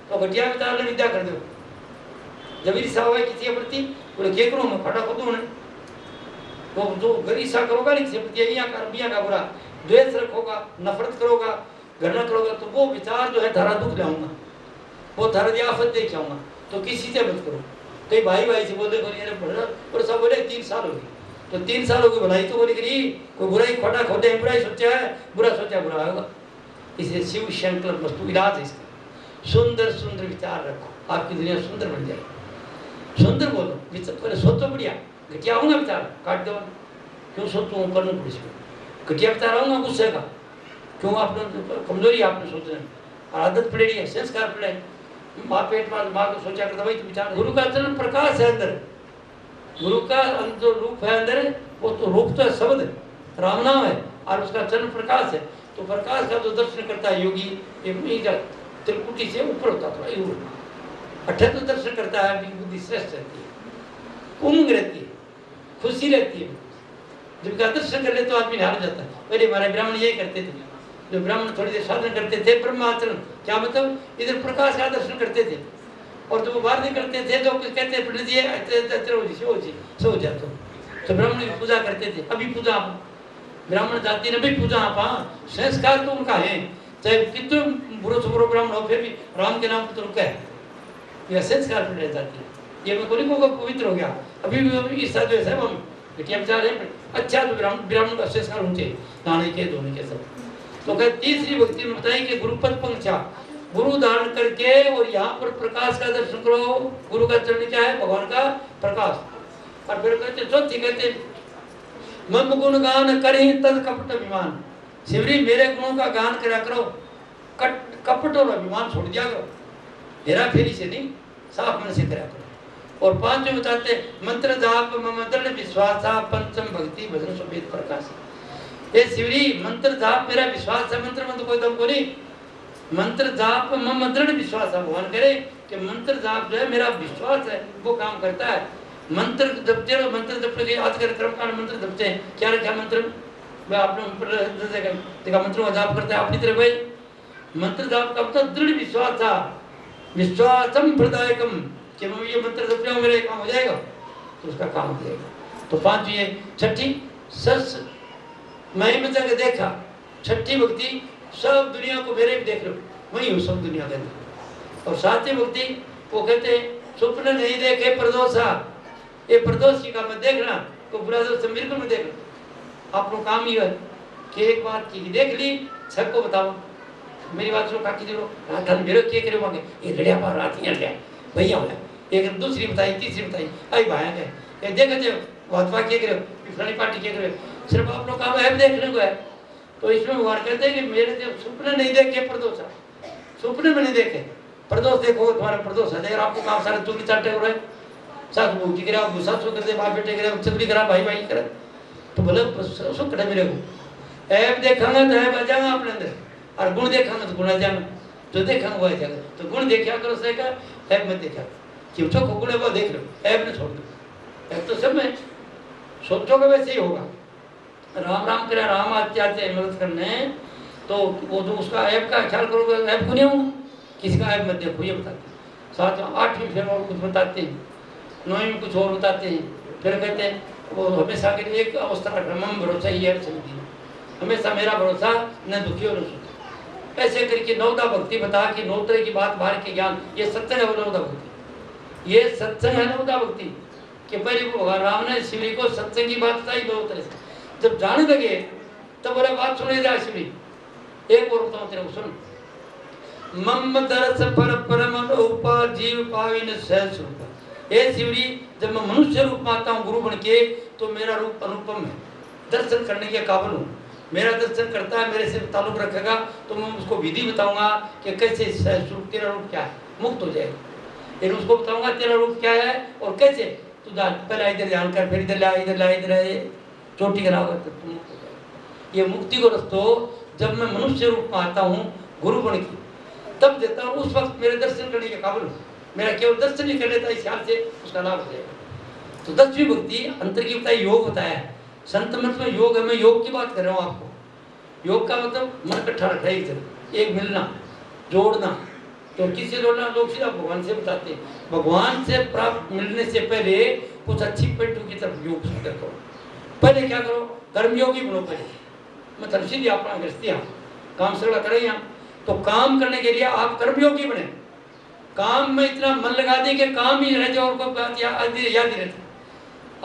तो घटिया विचार ने विद्या कर दो जब ईर्षा हो किसी के प्रति बोले क्या करूँ मैं फटा खोदू उन्हें तो जो ईर्षा करोगा नहीं किसी प्रति यहाँ का बुरा द्वेष रखोगा नफरत करोगा घृणा करोगा तो वो विचार जो है धारा दुख लाऊंगा वो धारा आफत दे के आऊंगा तो किसी से मत करो कई भाई से बोले और सब बोले 3 साल हो गई तो 3 साल हो गई भलाई तो बोली करी कोई बुराई खोटा खोदे बुराई सोचा है बुरा सोचा बुरा होगा इसे शिव संकल्प वस्तु इलाज है इसका। सुंदर सुंदर विचार रखो, आपकी दुनिया सुंदर बन जाए। सुंदर बोलो, पहले सोचो बढ़िया, घटिया होगा विचार काट दो, क्यों सोचो करना पुलिस में, घटिया विचार आऊंगा गुस्से का, क्यों आपने कमजोरी आपने सोचना है, आदत पड़ेगी है, संस्कार पड़े, माँ पेट माँ को सोचा करता वही तो विचार। गुरु का चरण प्रकाश है अंदर, गुरु का जो रूप है अंदर वो तो रूप तो है शब्द, राम नाम है, और उसका चरण प्रकाश है। तो प्रकाश का जो दर्शन करता है योगी, त्रिकुटी से ऊपर होता थोड़ा यूं अठे तो दर्शन करता है, बुद्धि श्रेष्ठ रहती है, उमंग रहती है, खुशी रहती है। जब का दर्शन कर ले तो आदमी हार जाता है। पहले हमारे ब्राह्मण यही करते थे, जो ब्राह्मण थोड़ी देर साधन करते थे ब्रह्माचरण, क्या मतलब इधर प्रकाश का दर्शन करते थे, और जब वो बाहर निकलते थे तो कुछ कहते पंडित जी सो जाते तो ब्राह्मण की पूजा करते थे। अभी पूजा ब्राह्मण जाति ने भी पूजा आप, संस्कार तो उनका है, चाहे कितने बुरो से बुरो ब्राह्मण हो फिर भी राम के नाम पर तो रुका है, यह संस्कार पर रह जाती है। ये मैं कोई को पवित्र हो गया, अभी भी इस साथ है हम बेटिया विचार है अच्छा, तो ब्राह्मण का संस्कार होते नहाने के धोने के सब। तो कहते तीसरी भक्ति में बताई कि गुरुपद पंक्षा, गुरु धारण करके और यहाँ पर प्रकाश का दर्शन करो। गुरु का चरण क्या है? भगवान का प्रकाश। और फिर कहते चौथी कहते मम गुण गान करी तद कपट अभिमान, शिवरी मेरे गुणों का गान करा करो, कपट और अभिमान छोड़ दिया करो, हेरा फेरी से नहीं, साफ मन से करा करो। और पांचवें बताते मंत्र जाप मम दृढ़ विश्वास, पंचम भक्ति भजन सुवेद प्रकाश। ये शिवरी मंत्र जाप मेरा विश्वास है, मंत्र मंत्र कोई दम को नहीं, मंत्र जाप मम दृढ़ विश्वास है। भगवान करे कि मंत्र जाप जो है मेरा विश्वास है, वो काम करता है। मंत्र जपते रहो, मंत्र जपने के आज कर कर्मकांड मंत्र जपते हैं, क्या रखा मंत्र मैं आपने देखा मंत्रों का जाप करता है अपनी तरह भाई। मंत्र जाप का मतलब दृढ़ विश्वास था, विश्वासम प्रदायकम, कि मैं ये मंत्र जप रहा हूँ मेरा काम हो जाएगा, तो उसका काम हो जाएगा। तो पांच ये छठी सस मैं जगह देखा, छठी भक्ति सब दुनिया को मेरे भी देख लो, वही हूँ सब दुनिया के अंदर। और सातवीं भक्ति वो कहते स्वप्न नहीं देखे प्रदोषा, ये प्रदोष की का मैं देखना तो बुरा दोष बिल्कुल में देखना। आप लोग काम ही है कि एक बात की देख ली सबको बताओ, मेरी बात सुनो काकी जरो रात मेरे के करे मांगे ये लड़िया बार रात ही लड़िया भैया हो एक दूसरी बताई तीसरी बताई आई भाया के ये देख जे वातवा के करे फलानी पार्टी के करे, सिर्फ आप लोग काम है देखने को है। तो इसमें भगवान कहते हैं कि मेरे जो सुपने नहीं देखे प्रदोष, सुपने में नहीं देखे प्रदोष देखो तुम्हारा प्रदोष है। अगर आपको काम सारे चुगली चाटे हो रहे सास बहू की करे, गुस्सा सो करते बाप बेटे करे, चुगली करा भाई भाई करे, तो बोले सुख कटे मेरे को ऐप देखांगा तो ऐप आ जाएगा अपने अंदर, और गुण देखांगा तो गुण आ जाएगा, जो देखांगा वो आ जाएगा। तो गुण देखा करो सही का ऐप में देखा कि जो गुण है वो देख लो, ऐप ने छोड़ दो। ऐप तो सब में सोचोगे वैसे ही होगा। राम राम करे राम आते आते मदद करने, तो वो जो उसका ऐप का ख्याल करोगे ऐप को नहीं होगा, किसी का ऐप मत देखो ये बताते। साथ में आठवीं फिर और कुछ बताते हैं, नौवीं में कुछ और बताते हैं। फिर कहते हैं वो हमेशा के लिए एक अवस्था रखना, मम भरोसा ही है समझिए, हमेशा मेरा भरोसा न दुखी और न सुखी। ऐसे करके नवदा भक्ति बता कि नौ तरह की बात बाहर के ज्ञान, ये सत्संग है वो नवदा भक्ति, ये सत्संग है नवदा भक्ति। कि पहले को भगवान राम ने शिवरी को सत्संग की बात बताई दो तरह से, जब जाने लगे तब बोले बात सुने जाए शिवरी। एक और बताऊं तेरे को सुन, मम दरस पर परम रूपा जीव पाविन सहज रूपा। ये शिवरी जब मैं मनुष्य रूप में आता हूँ गुरु बन के, तो मेरा रूप अनुपम है, दर्शन करने के काबिल हूँ। मेरा दर्शन करता है, मेरे से ताल्लुक रखेगा तो मैं उसको विधि बताऊंगा कि कैसे सहज रूप, तेरा रूप क्या है, मुक्त हो जाएगा। फिर उसको बताऊंगा तेरा रूप क्या है और कैसे, तू पहले इधर ध्यान कर, फिर इधर ला इधर ला इधर चोटी कराओगे तो तुम मुक्त हो जाएगा। ये मुक्ति को रस्तो जब मैं मनुष्य रूप में आता हूँ गुरु बन के, तब देता हूँ, उस वक्त मेरे दर्शन करने के काबिल हूँ। मेरा केवल दर्शन नहीं कर लेता, इस ख्याल से उसका लाभ हो जाएगा। तो 10वीं भक्ति अंतर की बताई, योग बताया है संत मत में। योग है, मैं योग की बात कर रहा हूँ आपको। योग का मतलब मन इकट्ठा रखना, एक मिलना जोड़ना। तो किससे जोड़ना? लोग सीधा भगवान से बताते हैं। भगवान से प्राप्त मिलने से पहले कुछ अच्छी पेटों की तरफ योग करो। पहले क्या करो? कर्मयोगी बनो पहले, मतलब सीधी अपना गृहस्थी काम सगड़ा करें यहाँ। तो काम करने के लिए आप कर्मयोगी बने, काम में इतना मन लगा दें कि काम ही रह जाए और कोई बात याद ही रहती।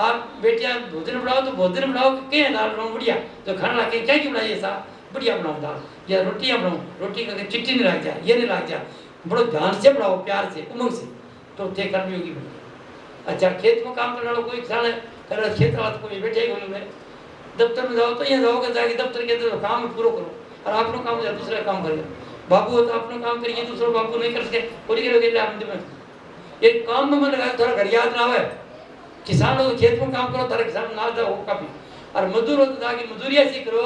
आप बेटियां भोजन बनाओ तो भोजन बनाओ, क्या दाल बनाओ बढ़िया, तो खाना ला के क्या की बनाइए साहब, बढ़िया बनाओ दाल, या रोटियाँ बनाओ, रोटी का चिट्ठी नहीं लग जाए, ये नहीं लग जाए, बड़ो ध्यान से बनाओ, प्यार से, उमंग से, तो ते कर्मयोगी बनो। अच्छा, खेत में काम करने वाला कोई किसान है, अगर खेत वाला कोई बैठे ही बोले दफ्तर में जाओ तो यहाँ जाओगे, जाके दफ्तर के अंदर काम पूरा करो, और आपने काम हो दूसरा काम करेगा। बाबू हो तो अपना काम करिए, दूसरा बाबू नहीं कर सके, पूरी करोगे। ये काम में मन लगा, थोड़ा घर याद ना आए। किसान हो तो खेत में काम करो, तारा किसान ना जाओ काफी, और मजदूर हो तो जाके मजदूरी ऐसी करो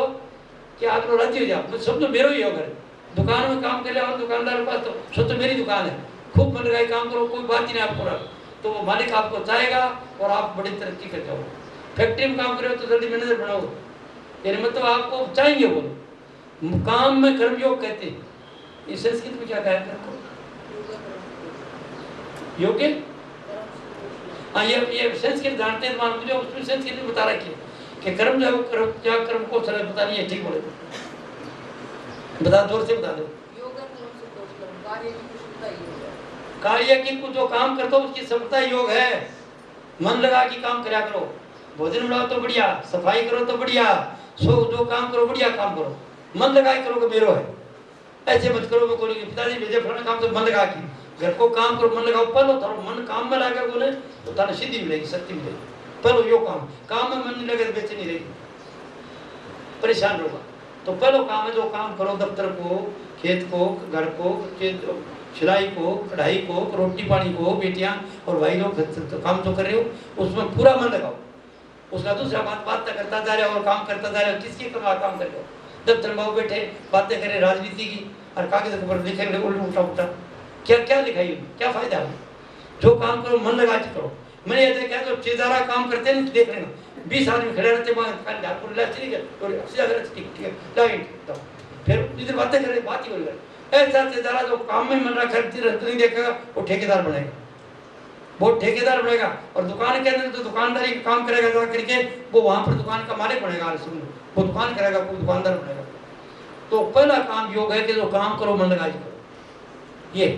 कि आप लोग राजी हो जाओ, सब तो मेरो ही हो। घर दुकान में काम कर ले, और दुकानदार के पास तो सब तो मेरी दुकान है, खूब मन लगाए काम करो, कोई बात ही नहीं आपको, तो वो मालिक आपको चाहेगा और आप बड़ी तरक्की कर जाओगे। फैक्ट्री में काम करो तो जल्दी मैनेजर बनाओगे, यानी मतलब आपको चाहेंगे वो। काम में कर्मयोग कहते हैं, इस संस्कृत में क्या कहते हैं? योग्य। हाँ, ये संस्कृत जानते हैं, मान मुझे उसमें संस्कृत में बता रखी है कि कर्म जो क्या कर्म को सरल बता रही है, ठीक बोले बता, जोर से बता दो। कार्य की जो काम करता हो उसकी सफलता योग है। मन लगा कि काम करा करो, भोजन बनाओ तो बढ़िया, सफाई करो तो बढ़िया, सो जो काम करो बढ़िया काम करो, मन लगा के करो, मेरो है। ऐसे मत करो, मैं पिताजी भेजे फलाना काम तो मन लगा के घर को काम करो, मन लगाओ, पहलो थारो मन काम में लगा बोले तो थाने सिद्धि मिलेगी, शक्ति मिलेगी। पहलो यो काम में मन नहीं लगे तो बेचैनी रहेगी, परेशान होगा। तो पहलो काम है जो काम करो, दफ्तर को, खेत को, घर को, सिलाई को, कढ़ाई को, रोटी पानी को, बेटियां और भाई लोग तो काम जो कर रहे हो उसमें पूरा मन लगाओ। उसका दूसरा बात करता जा रहे हो और काम करता जा रहे हो, किसकी कमा काम कर रहे हो? दफ्तर में बैठे बातें करें राजनीति की और कागज पर लिखेंगे उल्टा उल्टा, क्या क्या लिखाई, क्या फायदा है? जो काम करो मन लगा के करो। मैंने ये देखा जो चेजारा काम करते हैं देख लेना, 20 आदमी खड़े रहते फिर इधर बातें करें, बात ही बोल रहे। ऐसा चेजारा जो काम में मन रखा नहीं देखेगा वो ठेकेदार बनेगा, वो ठेकेदार बनेगा। और दुकान के अंदर तो दुकानदारी का काम करेगा जा करके, वो वहां पर दुकान का मालिक बनेगा, वो दुकान करेगा, वो दुकानदार बनेगा। तो पहला काम योग है कि जो काम करो मन लगा के करो। ये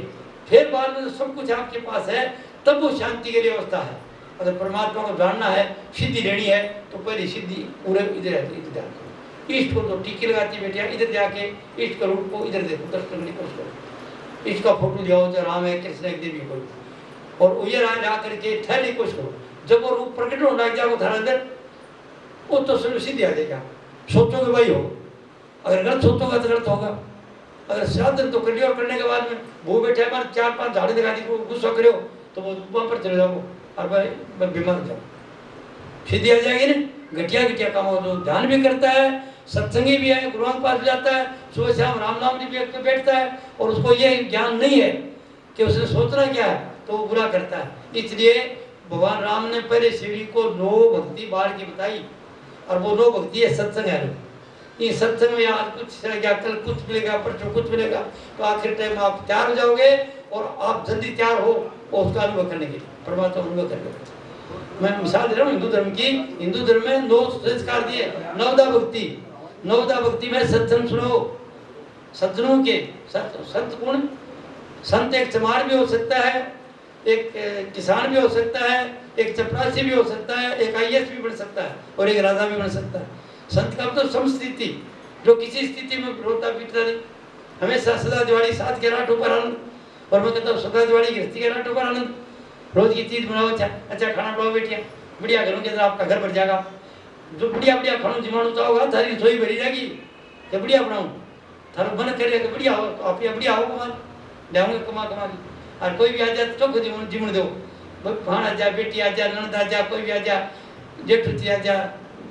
फिर बाद में सब कुछ आपके पास है, तब वो शांति के लिए व्यवस्था है। अगर परमात्मा को जानना है, सिद्धि लेनी है, तो पहले सिद्धि पूरे इधर है, इधर ध्यान करो। ईष्ट को तो टीके लगाती है बेटिया, इधर जाके ईष्ट का रूप को इधर देखो, दर्शन करने की कोशिश करो। ईष्ट का फोटो लिया हो, जो राम है, कृष्ण है, देवी कोई, और उयर ला करके ठहरने की कोशिश करो। जब वो रूप प्रकट होने लग जाएगा थारा अंदर, वो तो सिद्धि आ जाएगा। सोचोगे भाई हो, अगर गलत सोचोगे तो गलत होगा। अगर साधन तो कर लिया और करने के बाद में वो बैठे हमारे 4-5 झाड़ू दिखा दी, गुस्सा करो तो वो वहां पर चले जाओ और भाई बीमार हो जाओ, सिद्धि आ जाएगी ना। घटिया घटिया काम हो तो ध्यान भी करता है, सत्संगी भी है, गुरुओं के पास भी जाता है, सुबह शाम राम नाम भी बैठता है, और उसको ये ज्ञान नहीं है कि उसने सोचना क्या है, तो वो बुरा करता है। इसलिए भगवान राम ने पहले सीढ़ी को 9 भक्ति बाढ़ की बताई, और वो 9 भक्ति है सत्संग है। ये सत्संग में आज कुछ मिलेगा, कल कुछ मिलेगा, परसों कुछ मिलेगा, तो आखिर टाइम आप तैयार हो जाओगे, और आप जल्दी तैयार हो और उसका अनुभव करने के लिए, परमात्मा अनुभव करने के। मैं मिसाल दे रहा हूँ हिंदू धर्म की। हिंदू धर्म में 9 संस्कार दिए, 9दा भक्ति। 9दा भक्ति में सत्संग सुनो, सज्जनों के संत गुण। संत एक चमार भी हो सकता है, एक किसान भी हो सकता है, एक चपरासी भी हो सकता है, एक IAS भी बन सकता है, और एक राजा भी बन सकता है। संत का तो समस्थिति, जो किसी स्थिति में रोता पीटता नहीं, हमेशा सदा दिवाली 7 के रातों पर आनंद। और मैं कहता हूँ सदा दिवाली गृहस्थी के रातों पर आनंद। रोज की चीज बनाओ, अच्छा खाना बनाओ बेटिया, बढ़िया घरों के अंदर आपका घर भर जाएगा। जो बढ़िया बढ़िया खाना जिमाणु चाहोगा, थारी रसोई भरी जाएगी। कि बढ़िया बनाऊँ, थारो मन करेगा कि बढ़िया हो, तो आप बढ़िया हो कमा जाऊँगे, कमा के। और कोई भी आ जाए तो चौक जिमण दो, भाण आ जा, बेटी आ जा, ननद आ जा, कोई भी आ जा, जेठुती आ जा,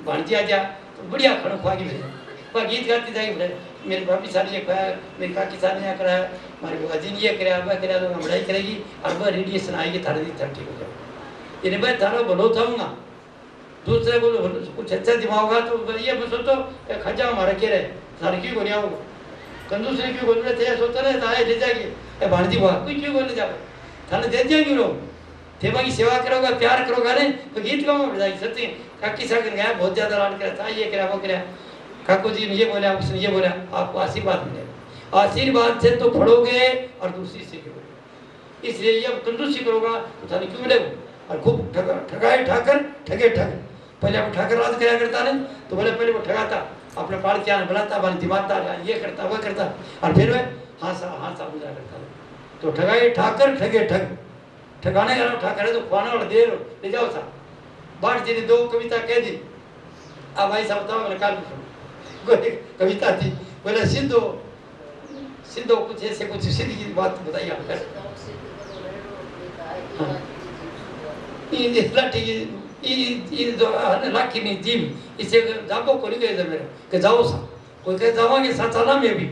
भाणजी आ जा, तो बढ़िया खाना खुआ के भेजा। वह गीत गाती जाएगी, मेरी भाभी सारी ये खाया, मेरी काकी सारी ने कराया, हमारी बुआजी ने ये कराया, वह कराया, तो बढ़ाई करेगी, और वह रेडिएशन आएगी, थारे दी ठीक हो जाए। इन्हें भाई थारा भलो थाऊंगा, दूसरे को कुछ अच्छा दिमाग होगा तो ये मैं सोचो खजा हमारा क्या रहे, थारे क्यों बोलिया होगा, कंदूसरी क्यों बोल रहे थे, सोचता नहीं था ले जाएगी भाणजी बुआ कोई क्यों बोलने जाओ, थाने दे जाएंगे लोग। थे की सेवा करोगा, प्यार करोगा नहीं तो गीत गाओ बजाएगी। सत्य काकी सागर गया, बहुत ज्यादा लाड करा था, ये करा वो करा, काकू जी ने ये बोला, उसने ये बोला, आपको आशीर्वाद मिलेगा। आशीर्वाद से तो पढ़ोगे और दूसरी सीखोगे। इसलिए ये तंदुरुस्ती करोगा तो थाने क्यों मिलेगा। और खूब ठगाए ठाकर ठगे ठग, पहले आप ठाकर राज कराया करता नहीं तो बोले पहले वो ठगाता, अपने पाल क्या बनाता बन दिमागता ये करता वह करता और फिर वह हाँसा बुझा करता। तो ठगाई ठाकर ठगे ठग ठगाने का ठाकर है तो खुआने वाला देर ले जाओ सा बाट जी ने 2 कविता कह दी। अब भाई साहब बताओ मैंने काल कोई कविता थी बोले सिद्धो सिद्धो कुछ ऐसे कुछ सिद्ध की बात बताइए आप लाखी नहीं जीव इसे जापो को नहीं गए मेरे कि जाओ सा कोई कहे जावांगे साचाला में भी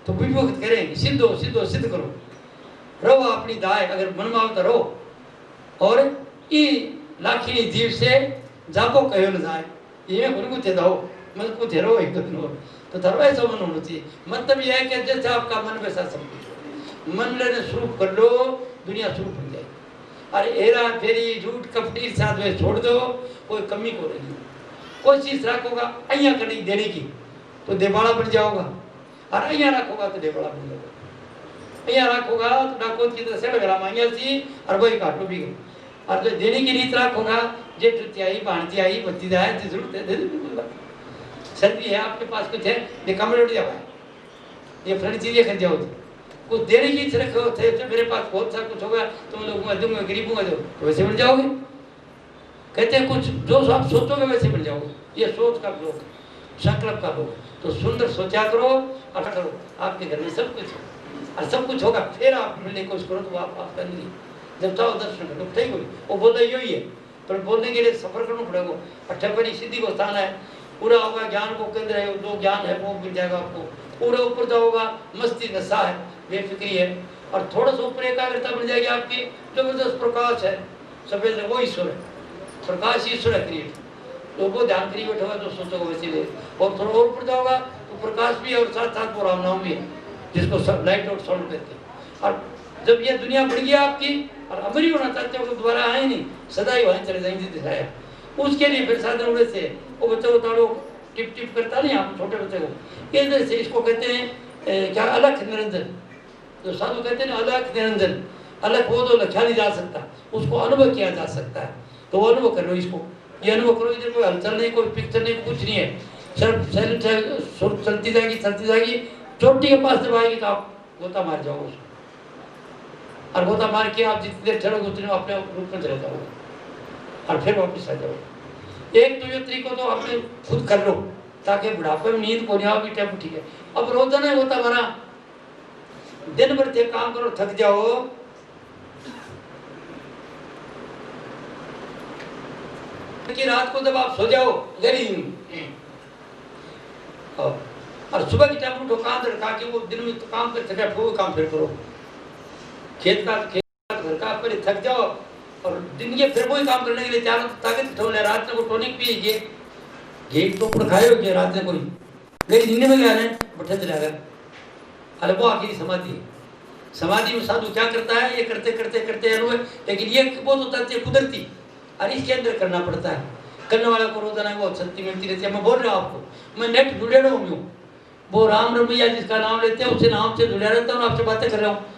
तो विभक्त करेंगे सिद्धो सिद्धो सिद्ध करो रहो अपनी दाय अगर मन में आवता रहो और ई लाखी जीव से जापो कहो न जाए ये गुरु थे जाओ मन को रो एक दिन तो धर्म ऐसा मन होना चाहिए। मतलब यह है कि जैसे आपका मन वैसा सब कुछ मन लेने शुरू कर लो दुनिया शुरू बन जाए। अरे हेरा फेरी झूठ कपटी साथ में छोड़ दो कोई कमी को नहीं कोशिश रखोगा अहिया करनी देने की तो देवाड़ा बन जाओगा और अहिया रखोगा तो देवाड़ा बन जाओगा अहिया रखोगा तो डाकोत की तरह सेड़ गला मांगिया सी और वही काटो भी गई और जो देने की रीत रखोगा जेठ आई भाणती आई बत्ती जाए जरूरत है दे दे सर्दी है आपके पास कुछ है ये कमरे उठ जाओ ये फ्रेंड चीजें कर जाओ कुछ देने की इच्छा रखो थे तो मेरे पास बहुत सा कुछ होगा तो मैं लोगों दूंगा गरीबों दो तो वैसे मिल जाओगे। कहते हैं कुछ जो आप सोचोगे वैसे मिल जाओगे ये सोच का लोग संकल्प का लोग तो सुंदर सोचा करो और करो आपके घर में सब कुछ हो और सब कुछ होगा फिर आप मिलने की कोशिश करो तो आप करेंगे जब चाहो दर्शन करो ठीक हो वो बोलना यही है पर बोलने के लिए सफर करना पड़ेगा। अठ्ठपनी सिद्धि को स्थान है पूरा होगा ज्ञान को केंद्र है जो ज्ञान है वो मिल जाएगा आपको पूरे ऊपर जाओगा मस्ती नशा है बेफिक्री है और थोड़ा सा ऊपर एकाग्रता बन जाएगी आपकी जबरदस्त प्रकाश है सफेद वो ईश्वर है प्रकाश ईश्वर है क्रिएट तो वो ध्यान करिए बैठा हुआ जो सोचोगे वैसे ले और थोड़ा और ऊपर जाओगा तो प्रकाश भी है और साथ साथ वो राम नाम भी है जिसको लाइट और साउंड कहते हैं। और जब ये दुनिया बढ़ गया आपकी और अमर ही होना चाहते हो तो दोबारा आए नहीं सदा ही वहीं चले जाएंगे दिखाया उसके लिए फिर साधन उड़े से वो बच्चे को ताड़ो टिप टिप करता नहीं आप छोटे बच्चे को इधर से इसको कहते हैं क्या अलख निरंजन तो साधु कहते हैं अलख निरंजन अलग वो तो लखा नहीं जा सकता उसको अनुभव किया जा सकता है तो वो अनुभव करो इसको ये अनुभव करो इधर कोई हलचल नहीं कोई पिक्चर नहीं कुछ नहीं है सिर्फ चलती जाएगी चोटी के पास जब आएगी तो आप गोता मार जाओगे उसको और गोता मार के आप जितनी देर चलोगे उतने अपने रूप में चले जाओगे और फिर वापस आ जाओगे। एक तो ये तरीको तो आपने खुद कर लो ताकि बुढ़ापे में नींद को नहीं आओ टाइम ठीक है। अब रोजाना होता हमारा दिन भर थे काम करो थक जाओ कि रात को जब आप सो जाओ गरीब और सुबह की टाइम उठो काम रखा कि वो दिन में तो काम कर थका वो काम फिर करो खेत का घर का पहले थक जाओ और दिन के फिर वही काम करने के लिए चारों ताकत ठोले रात में को टॉनिक पिए घेट तो खाए हो रात में कोई गई नींद में गया है बैठे चला गया अरे वो आखिरी समाधि में साधु क्या करता है ये करते करते करते अनुभव लेकिन ये बहुत होता है कुदरती और इसके अंदर करना पड़ता है करने वाला को रोजाना वो शक्ति मिलती रहती है। मैं बोल रहा हूँ आपको मैं नेट जुड़े रहा हूँ वो राम रमैया जिसका नाम लेते हैं उसे नाम से जुड़ा रहता हूँ आपसे बातें कर रहा हूँ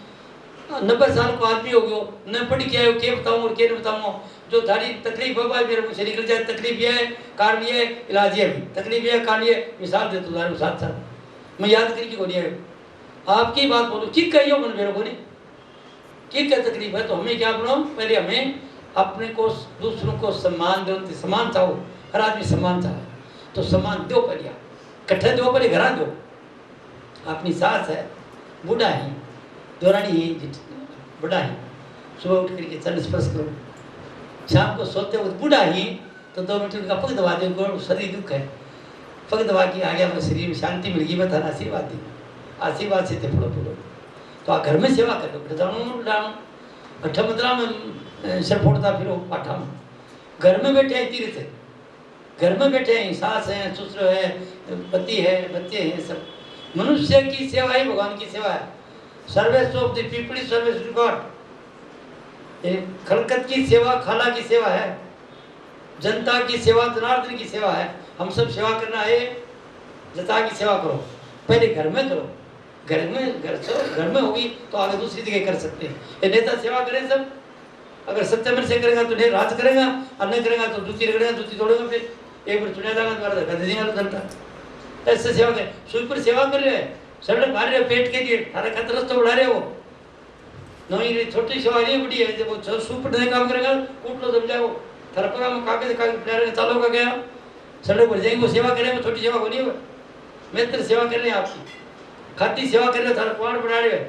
90 साल को आदमी हो गयो न पढ़ के आयो के बताऊँ और के बताऊँ जो थारी तकलीफ बाबा मेरे मुझसे निकल जाए तकलीफ ये है कारण ये इलाज ये भी तकलीफ ये कारण ये मिसाल दे तुम्हारे साथ साथ मैं याद करके को नहीं आयो आपकी बात बोलो ठीक कहियो मन मेरे को नहीं ठीक क्या तकलीफ है तो हमें क्या बनाओ पहले हमें अपने को दूसरों को सम्मान दो सम्मान चाहो हर आदमी सम्मान चाहे तो सम्मान दो परिया कट्ठे दो पहले घरा दो अपनी सास है बूढ़ा है दौरानी है बूढ़ा है सुबह उठ करके चरण स्पर्श करो शाम को सोते वक्त बूढ़ा ही तो 2 मिनट उनका पग दबा दो शरीर दुख है पग दबा के आ गया शरीर में शांति मिल गई मैं थाना आशीर्वाद दी आशीर्वाद से थे फुलो फुलो तो आप घर में सेवा कर लो डाणू डाणू अठा मदरा में सिर फोड़ता फिरो पाठा में घर में बैठे हैं तीर्थ है घर में बैठे हैं सास है ससुर है पति है बच्चे हैं सब मनुष्य की सेवा ही भगवान की सेवा है service of the people service to God खलकत की सेवा खाला की सेवा है जनता की सेवा जनार्दन की सेवा है हम सब सेवा करना है जनता की सेवा करो पहले घर में करो घर में होगी तो आगे दूसरी जगह कर सकते हैं ये नेता सेवा करें सब अगर सत्यमन से करेगा तो नहीं राज करेगा और नहीं करेगा तो दूसरी रगड़ेगा दूसरी तोड़ेगा फिर एक बार चुना जाएगा दोबारा धक्का दे देगा जनता ऐसे सेवा कर, सुई पर सेवा कर रहे हैं, सड़क मार रहे हो पेट के लिए, थारा खतरा तो उड़ा रहे हो। नहीं छोटी सेवा नहीं बड़ी है, जब वो सुपर नहीं काम करेगा उठ लो समझाओ, थारा पर हम कागज कागज चालो का गया, सड़क पर जाएंगे वो सेवा करें, वो छोटी सेवा होनी है। मैं तेरे सेवा कर रहे हैं आपकी, खाती सेवा कर रहे हो, थारा कुआड़ बना रहे हो,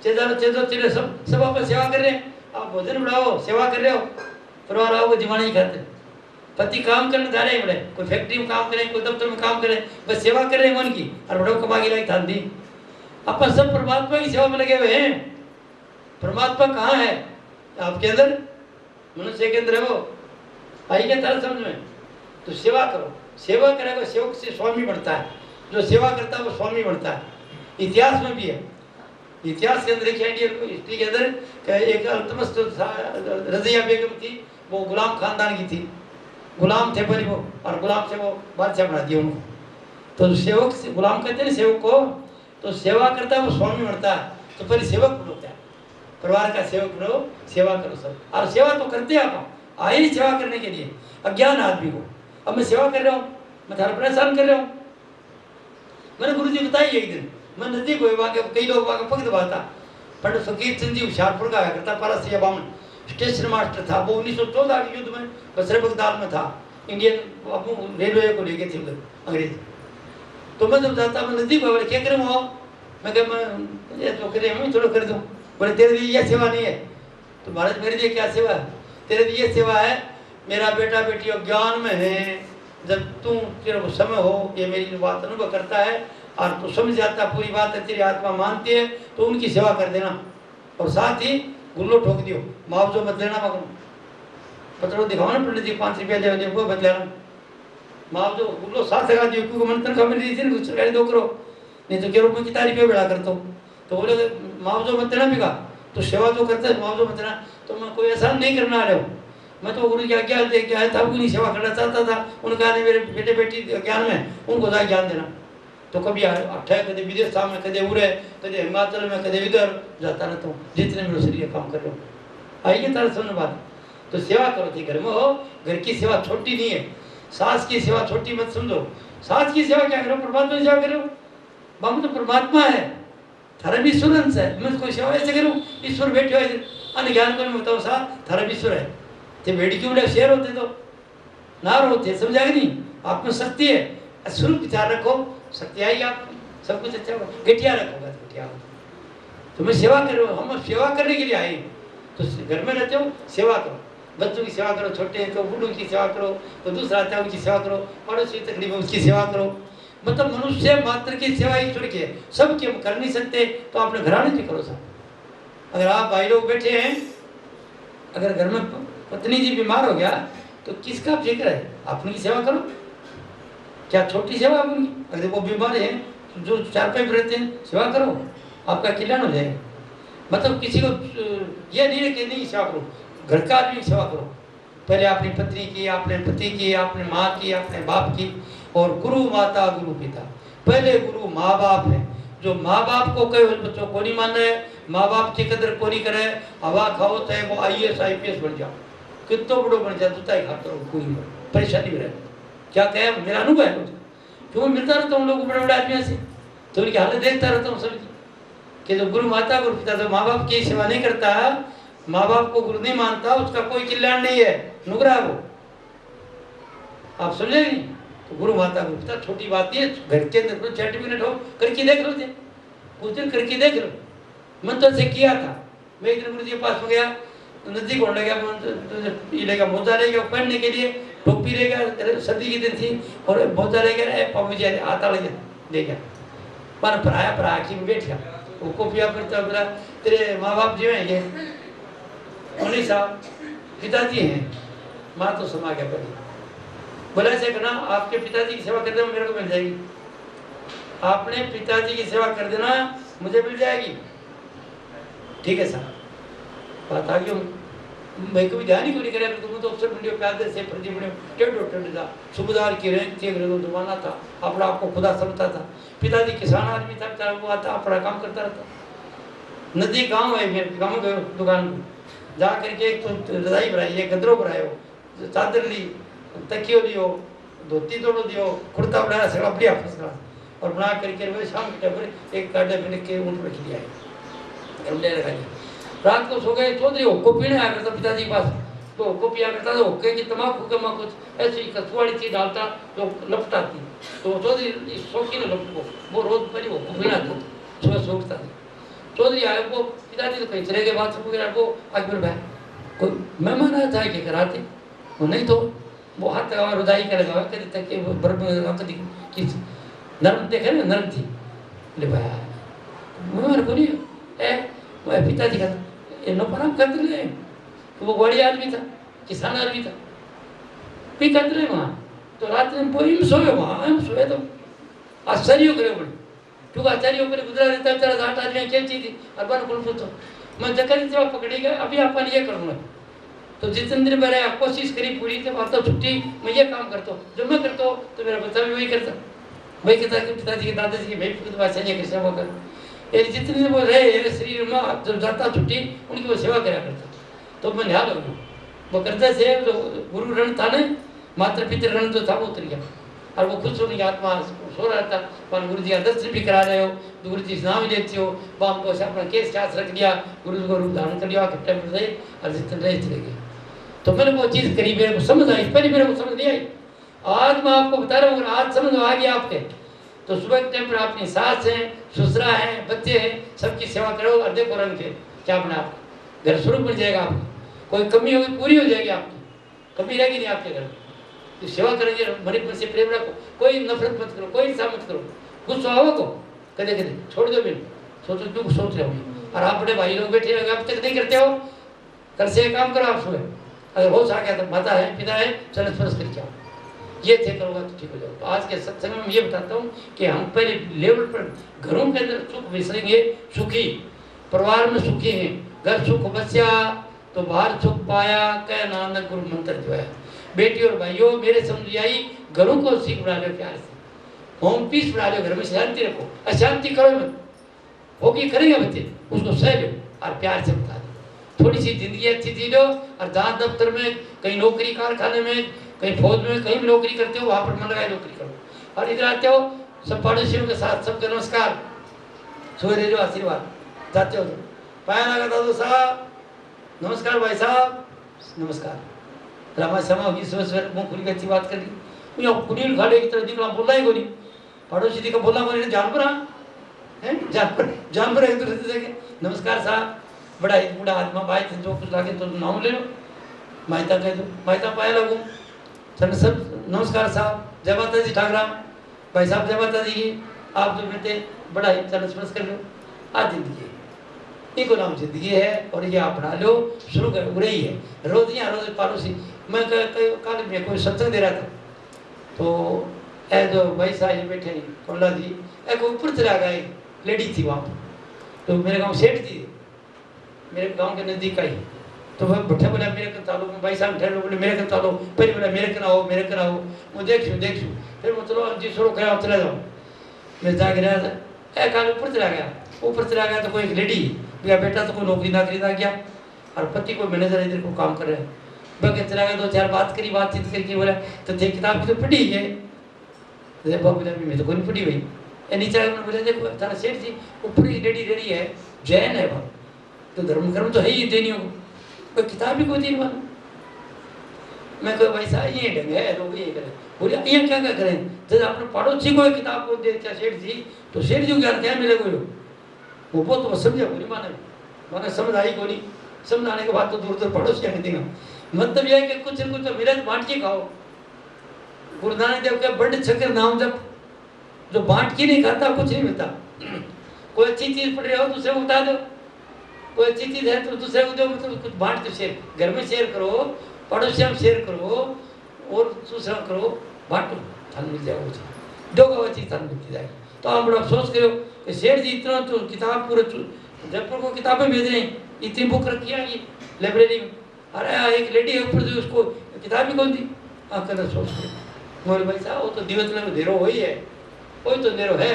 चेजारो चेजो तेरे सब आप सेवा कर रहे हैं। आप भोजन बनाओ, सेवा कर रहे हो, परिवार आओ जिमाना ही खाते, पति काम करने जा रहे हैं बड़े, कोई फैक्ट्री में काम करें, कोई दफ्तर में काम करें, बस सेवा कर रहे हैं मन की, और बड़ों कमा के लाई थान दी। अपन सब परमात्मा की सेवा में लगे हुए हैं। परमात्मा कहाँ है? आपके अंदर, मनुष्य के अंदर है वो। आई क्या तारा समझ में? तो सेवा करो, सेवा करेगा सेवक से स्वामी बनता है, जो सेवा करता है वो स्वामी बनता है। इतिहास में भी है, इतिहास के अंदर एक हिस्ट्री के अंदर एक अल्तमस्त रजिया बेगम थी, वो गुलाम खानदान की थी, गुलाम थे पहले वो, और गुलाम से वो बादशाह बना दिया उनको। तो सेवक से गुलाम कहते हैं सेवक को, तो सेवा करता है वो स्वामी बनता है। तो पहले सेवक बनो, क्या परिवार का सेवक बनो, सेवा करो सब। और सेवा तो करते हैं आप, आए ही सेवा करने के लिए। अज्ञान आदमी को अब मैं सेवा कर रहा हूँ, मैं थारा परेशान कर रहा हूँ। मैंने गुरु जी बताई एक दिन, मैं नदी को कई लोग पग दबाता, पंडित फकीर चंद जी हुशियारपुर का आया करता, पारसिया बामन स्टेशन मास्टर था वो। 1914 के युद्ध में बसरे बगदाद में था, इंडियन रेलवे को लेके थे उधर अंग्रेज। तो मैं जब जाता, मैं नदी को बोले क्या करूँ हो, मैं क्या मैं ये तो करे, मैं थोड़ा कर दूँ। बोले तेरे लिए यह सेवा नहीं है। तो महाराज मेरे लिए क्या सेवा है? तेरे लिए ये सेवा है, मेरा बेटा बेटी अज्ञान में है, जब तू तेरे को समय हो, ये मेरी बात अनुभव करता है और तू समझ जाता पूरी बात है, तेरी आत्मा मानती है, तो उनकी सेवा कर देना। और साथ ही गुल्लो ठोक दियो, मुआवजो मत लेना मगर पत्रों दिखाओ ना पंडित जी, 5 रुपया ले वो मत लेना, मुआवजो गुल्लो साथ लगा दियो, क्योंकि मन तनख्वाह मिल रही थी ना, सरकारी दो करो, नहीं तो क्या रुपये कितना रुपया बढ़ा करता हूँ। तो बोले मुआवजो मत लेना बिका, तो सेवा तो करते है, मुआवजो मत लेना। तो मैं कोई एहसान नहीं करना आ रहा हूँ, मैं तो गुरु की आज्ञा दे के आया था, उनकी सेवा करना चाहता था। उनका नहीं मेरे बेटे बेटी ज्ञान में, उनको जा ज्ञान देना। तो कभी अट्ठाईस कदे विदेश था, मैं कदे उड़े, कदे हिमाचल में, कदे इधर जाता रहता हूँ, जितने मेरे शरीर काम कर रहा हूँ। आइए तारा सुनने बात। तो सेवा करो थी घर में हो, घर की सेवा छोटी नहीं है, सास की सेवा छोटी मत समझो। सास की सेवा क्या करो? परमात्मा की सेवा करो। बाबू तो परमात्मा है, थारा भी ईश्वर अंश है, मैं कोई सेवा ऐसे करूँ? ईश्वर बैठे हो अन्य ज्ञान को मैं बताऊँ सा, थारा भी ईश्वर है। ते बेड़ी के उड़े शेर होते तो नार होते, समझा कि नहीं? आप में शक्ति है, स्वरूप विचार रखो, शक्ति आई आप सब कुछ अच्छा होगा। गठिया रखोगा तो गठिया होगा। तो मैं सेवा कर रहा हूँ, हम सेवा करने के लिए आए। तो घर में रहते हो सेवा करो, बच्चों की सेवा करो, छोटे हैं तो बूढ़ों की सेवा करो, तो दूसरा आता है उनकी सेवा करो, पड़ोसी तकलीफ है उसकी सेवा करो। मतलब मनुष्य मात्र की सेवा ईश्वर की है, सबकी हम कर नहीं सकते, तो अपने घराने की करो सब। अगर आप भाई लोग बैठे हैं, अगर घर में पत्नी जी बीमार हो गया तो किसका फिक्र है? अपनी सेवा करो। क्या छोटी सेवा अपनी? अगर वो बीमार है, जो चारपाई पर रहते हैं, सेवा करो, आपका कल्याण हो जाएगा। मतलब किसी को ये नहीं है कि नहीं सेवा करो, घर का आदमी सेवा करो। पहले अपनी पत्नी की, अपने पति की, अपने माँ की, अपने बाप की, और गुरु माता गुरु पिता। पहले गुरु माँ बाप है, जो माँ बाप को कहे उस बच्चों को नहीं मान रहे, माँ बाप की कदर को नहीं करे, हवा खाओ चाहे वो IAS IPS बन जाओ, कितना बड़ो बन जाए, जूता ही खाता रहो, कोई परेशानी में रहे। क्या कहे? मेरा अनुभव है, क्यों मिलता रहता हूँ लोग बड़े बड़े आदमियों से, तो उनकी हालत देखता रहता हूँ सबकी, कि जो गुरु माता गुरु पिता, जो माँ बाप की सेवा नहीं करता, माँ बाप को गुरु नहीं मानता, उसका कोई कल्याण नहीं है, नुकरा वो। आप समझे नहीं? तो गुरु माता गुरु पिता छोटी बात नहीं है, घर के अंदर 6 मिनट हो करके देख लो, कुछ दिन करके देख लो। मन तो ऐसे किया था, मैं एक दिन गुरु जी के पास में गया, नजदीक होने लगा, ये लेगा मोजा ले गया पहनने के लिए, टोपी ले गया, सर्दी की दिन थी, और मोजा ले गया, पापी आता ले गया, पर आया आखिर में बैठ गया, वो पिया फिर बोला तेरे माँ बाप जो हैं ये उन्हीं साहब पिताजी हैं, माँ तो समा गया पहले। बोला ऐसे करना, आपके पिताजी की सेवा कर देना, मेरे को मिल जाएगी, आपने पिताजी की सेवा कर देना, मुझे मिल जाएगी। ठीक है साहब, बात आ गई। मैं कभी ध्यान ही नहीं करे, तुम तो अफसर बनियो, प्यादे से प्रति बनियो, टेढ़ था, सूबेदार की रैंक थी, अंग्रेजों जमाना था, अपना आपको खुदा समझता था। पिताजी किसान आदमी था, बेचारा वो आता अपना काम करता रहता। नदी गाँव है, मेरे गाँव गए दुकान को, जा करके एक तो रजाई बनाई, एक गदरों बनाए, चादर ली, तकियो लियो, धोती तोड़ो दियो, कुर्ता बनाया, सगड़ा बढ़िया फर्स्ट क्लास। और बना करके वो शाम के टाइम पर एक गाड़े में लिख के ऊँट रख लिया है, हमने रखा दिया। रात को सो गए, चौधरी हुक्को पीने आया करता पिताजी के पास, तो हुक्को पिया करता था, हुक्के की तमाकू के माँ कुछ ऐसी कछुआड़ी चीज डालता तो लपटा थी, तो चौधरी शौकीन लपट को वो रोज पहले हुक्को पीना था, सुबह सोचता था। चौधरी आए वो पिताजी तो कहीं चले गए बाथरूम वगैरह, वो आगे बढ़ कोई मेहमान आया था क्या कराते, वो नहीं तो वो हाथ लगा रुदाई कर लगा कभी तक के बर्फ में लगा कभी किस नरम देखे ना नरम थी, ले भाई मेहमान को नहीं है वो पिताजी का ये नो पराम कर ले, तो वो बड़ी आदमी था, किसान आदमी था, पी कर ले वहाँ, तो रात में वो हिम सोए वहाँ, हम सोए तो आश्चर्य करे बड़े, क्योंकि आचार्यों पर गुजरा रहता है तेरा 8 आदमी क्या चीज थी अरबान कुल पूछो, मैं जकर जब पकड़ी गए अभी अपन ये करूँगा, तो जितने दिन मैंने कोशिश करी पूरी तो आता छुट्टी मैं ये काम करता हूँ, जो मैं करता हूँ तो मेरा बच्चा भी वही करता, वही कहता कि पिताजी के दादाजी की भाई तो बात चाहिए कृष्ण वो कर, ये जितने दिन वो रहे शरीर में जब जाता छुट्टी उनकी वो सेवा करा करता, तो मैं ध्यान रखूँ वो करते थे, जो गुरु रण था ना मात्र पितृ रण जो था वो उतर गया, और वो खुश होने की आत्मा सो रहा था, पर गुरु जी का दर्शन भी करा रहे हो, तो गुरु जी नाम भी लेते हो, बाम को अपना केस चास रख दिया, गुरु जी को रूप धारण कर लिया, खट्टे में रहे और जितने रहे चले गए। तो मैंने वो चीज़ करी, मेरे को समझ आई, पहले मेरे को समझ नहीं आई, आज मैं आपको बता रहा हूँ, आज समझ आ गया आपके, तो सुबह के टाइम पर अपनी सास है, ससुरा है, बच्चे हैं, सबकी सेवा करो और देखो रंग के क्या बना आपका घर स्वरूप बन जाएगा, आपको कोई कमी होगी पूरी हो जाएगी, आपकी कमी रहेगी नहीं आपके घर में, तो सेवा करेंगे, मरीज मन से प्रेम रखो, कोई नफरत मत करो, कोई हिंसा मत करो, गुस्सा आओ को कदे कदे छोड़ दो बिन, सोचो क्यों सोच रहे हो, और आप बड़े भाई लोग बैठे हो अब तक नहीं करते हो, कल से काम करो आप सुबह, अगर होश आ गया तो माता है पिता है चरण स्पर्श करके आओ, ये थे करोगा तो ठीक हो जाओ। तो आज के सत्संग में ये बताता हूँ कि हम पहले लेवल पर घरों के अंदर सुख विसरेंगे, सुखी परिवार में सुखी हैं, घर सुख बचा तो बाहर सुख पाया, कह नानक गुरु मंत्र जो है। बेटी और भाइयों मेरे समझ आई, घरों को सीख बना लो प्यार से, होम पीस बना लो, घर में शांति रखो, अशांति करो मत, होगी करेंगे बच्चे उसको सह लो और प्यार से बता दो, थोड़ी सी जिंदगी अच्छी जी लो, और जहाँ दफ्तर में कहीं नौकरी कारखाने में कहीं फौज में कहीं भी नौकरी करते हो वहाँ पर मन लगाए नौकरी करो, और इधर आते हो सब पड़ोसियों के साथ सबके नमस्कार सूर्य जो आशीर्वाद, जाते हो तो पाया लगा दादू साहब नमस्कार, भाई साहब नमस्कार, हमारे समय होगी सुबह सुबह मुँह खुली अच्छी बात कर ली, यहाँ कुनील खाड़े की तरह दिखला बोलना ही कोनी, पड़ोसी दिखा बोलना कोनी, जानवर है जानवर एक दूसरे से देखे नमस्कार साहब, बड़ा ही बूढ़ा आदमी भाई जो कुछ लागे तो नाम ले लो, मायता कह दो, मायता पाया लगू चल सब नमस्कार साहब, जय माता जी ठाकरा भाई साहब, जय माता जी की, आप जो बेटे बड़ा ही चरण स्पर्श कर लो, आज जिंदगी इनको नाम जिंदगी है, और ये आप बना लो शुरू कर रही है, रोज यहाँ रोज पड़ोसी, मैं कल में कोई सत्संग दे रहा था, तो ऐ जो भाई साहब बैठे कमला जी एक ऊपर चला गया, एक लेडी थी वहाँ पर, तो मेरे गाँव सेठ थी, मेरे गांव के नजदीक आई, तो वह बैठे बोला मेरे कन तालो, भाई साहब ठहरो बोले मेरे कन तालो, पहले बोला मेरे कन आओ मेरे कन आओ, मैं देख छू, फिर वो चलो जी छोड़ो क्या चला जाओ, मैं जाग रहा था, ऐ काल ऊपर चला गया तो कोई एक लेडी मेरा बेटा तो कोई नौकरी नाकरी ना गया, और पति कोई मैनेजर इधर को काम कर रहे हैं, बगे चला गया, 2-4 बातचीत करके बोला तो थे किताब की तो पढ़ी है, बोला मैं तो कोई नहीं पढ़ी भाई, नीचे बोला देखो तारा सेठ जी ऊपर ही लेडी रेडी है, जैन है वहाँ, तो धर्म कर्म तो है ही देनियों को, कोई किताब भी कोई दिन मानो, मैं कोई भाई साहब ये ढंग है लोग ये करें, बोले ये क्या करें, जब अपने पड़ोसी को किताब को दे सेठ जी, तो सेठ जी क्या क्या मिले कोई वो तो समझा कोई माने समझ आई कोई, समझ आने के बाद तो दूर दूर पड़ोसी आने देगा, मतलब यह है कि कुछ न कुछ तो मिले बांट के खाओ, गुरु नानक देव के बंड छकर नाम जब जो बांट के नहीं खाता कुछ नहीं मिलता, कोई अच्छी चीज पढ़ रहे हो दूसरे को बता दो, कोई अच्छी चीज है तो दूसरे को दो, मतलब कुछ बांट दो, शेयर घर में शेयर करो, पड़ोसियों में शेयर करो, और दूसरा करो, बांटो, धन मिल जाएगा, वो चीज दोगा वो चीज धन मिलती जाएगी। तो आप बड़ा अफसोस करो कि सेठ जी इतना तो किताब पूरे जयपुर को किताबें भेज रहे हैं, इतनी बुक रखी है लाइब्रेरी में, अरे एक लेडी है ऊपर जो उसको किताब ही कौन दी, हाँ कदर सोच के मोरे भाई साहब वो तो दिवस में अंधेरो वही है, वही तो अंधेरो है,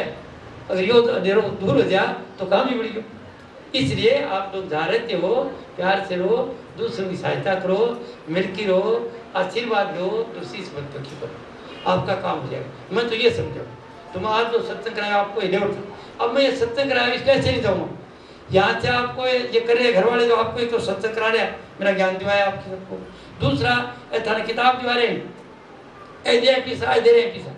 अगर यो तो अंधेरो दूर हो जाए तो काम ही बढ़ गया, इसलिए आप लोग जहाँ रहते हो प्यार से रहो, दूसरों की सहायता करो, मिलकर रहो, आशीर्वाद दो, दूसरी से मत करो, आपका काम हो जाएगा। मैं तो ये समझा तुम आज जो सत्संग कराया आपको ये नहीं उठता। अब मैं ये सत्संग कराया इसको ऐसे नहीं जाऊँगा, यहाँ से आपको ये कर रहे घर वाले जो आपको एक तो सत्संग करा रहे हैं, मेरा ज्ञान दिवाया आपके सबको। दूसरा थाने किताब दिवा रहे हैं, दे रहे हैं पैसा,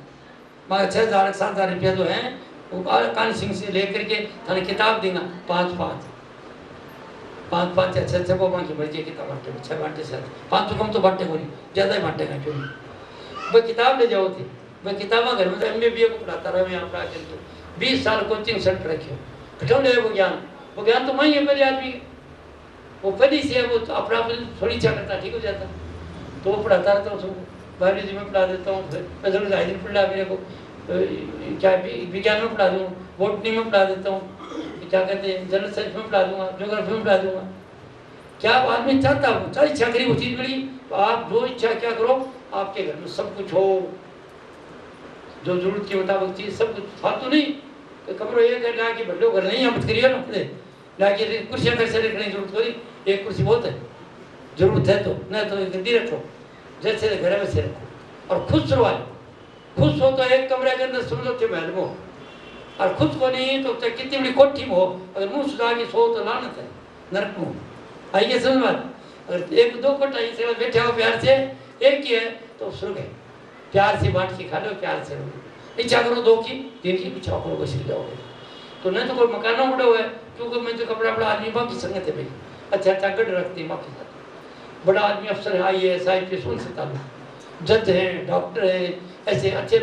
मगर 6,000 7,000 रुपया जो है वो कान सिंह से लेकर के थाने किताब देगा 5-5 या 6 को बांटे बच्चे किताब बांटे 6 बांटे से 5 तो कम तो बांटे कोई ज़्यादा ही बांटेगा क्यों नहीं। वह किताब ले जाओ थी, वह किताबें घर में MA BA को पढ़ाता रहा मैं यहाँ पर आकर तो 20 साल कोचिंग सेंटर रखे कठोर ले वो ज्ञान तो वही है मेरे आदमी, वो पहली से वो तो अपना थोड़ी इच्छा करता ठीक हो जाता, तो वो पढ़ाता रहता हूँ सबको, बायोलॉजी में पढ़ा देता हूँ, मैं जरूर हाइजीन पढ़ा मेरे को, क्या विज्ञान में पढ़ा दूँ, बॉटनी में पढ़ा देता हूँ, क्या कहते हैं जनरल साइंस में पढ़ा दूंगा, ज्योग्राफी में पढ़ा दूंगा। क्या आदमी चाहता हूँ चाहे इच्छा करी वो चीज़ मिली, तो आप जो इच्छा क्या करो आपके घर में सब कुछ हो, जो जरूरत के मुताबिक चीज़ सब कुछ फालतू नहीं, तो कमरों ये करना कि बड़ो घर नहीं मत करिए ना कि कुर्सियाँ कैसे रखने की जरूरत थोड़ी, एक कुर्सी बहुत है, जरूरत है तो नहीं तो एक गद्दी रखो, जैसे घर है वैसे रखो और खुश रहो। खुश हो तो एक कमरे के अंदर समझो थे महल में, और खुद को नहीं तो कितनी बड़ी कोठी में हो, अगर मुंह सुधा के सो तो लानत है नरक में। आइए समझ बात, अगर 1-2 कोठा से बैठे हो प्यार से, एक ही है तो स्वर्ग है, प्यार से बांट के खा लो, प्यार से रहो, इच्छा करो 2 की 3 की इच्छा करो बस जाओगे। तो नहीं तो कोई मकाना उड़ा हुआ है, क्योंकि मैं तो कपड़ा बड़ा आदमी बाकी संगत है भाई, अच्छा गढ़ रखते हैं बाकी साथ, बड़ा आदमी अफसर है IAS IPS उनसे ताल्लुक, जज हैं डॉक्टर हैं, ऐसे अच्छे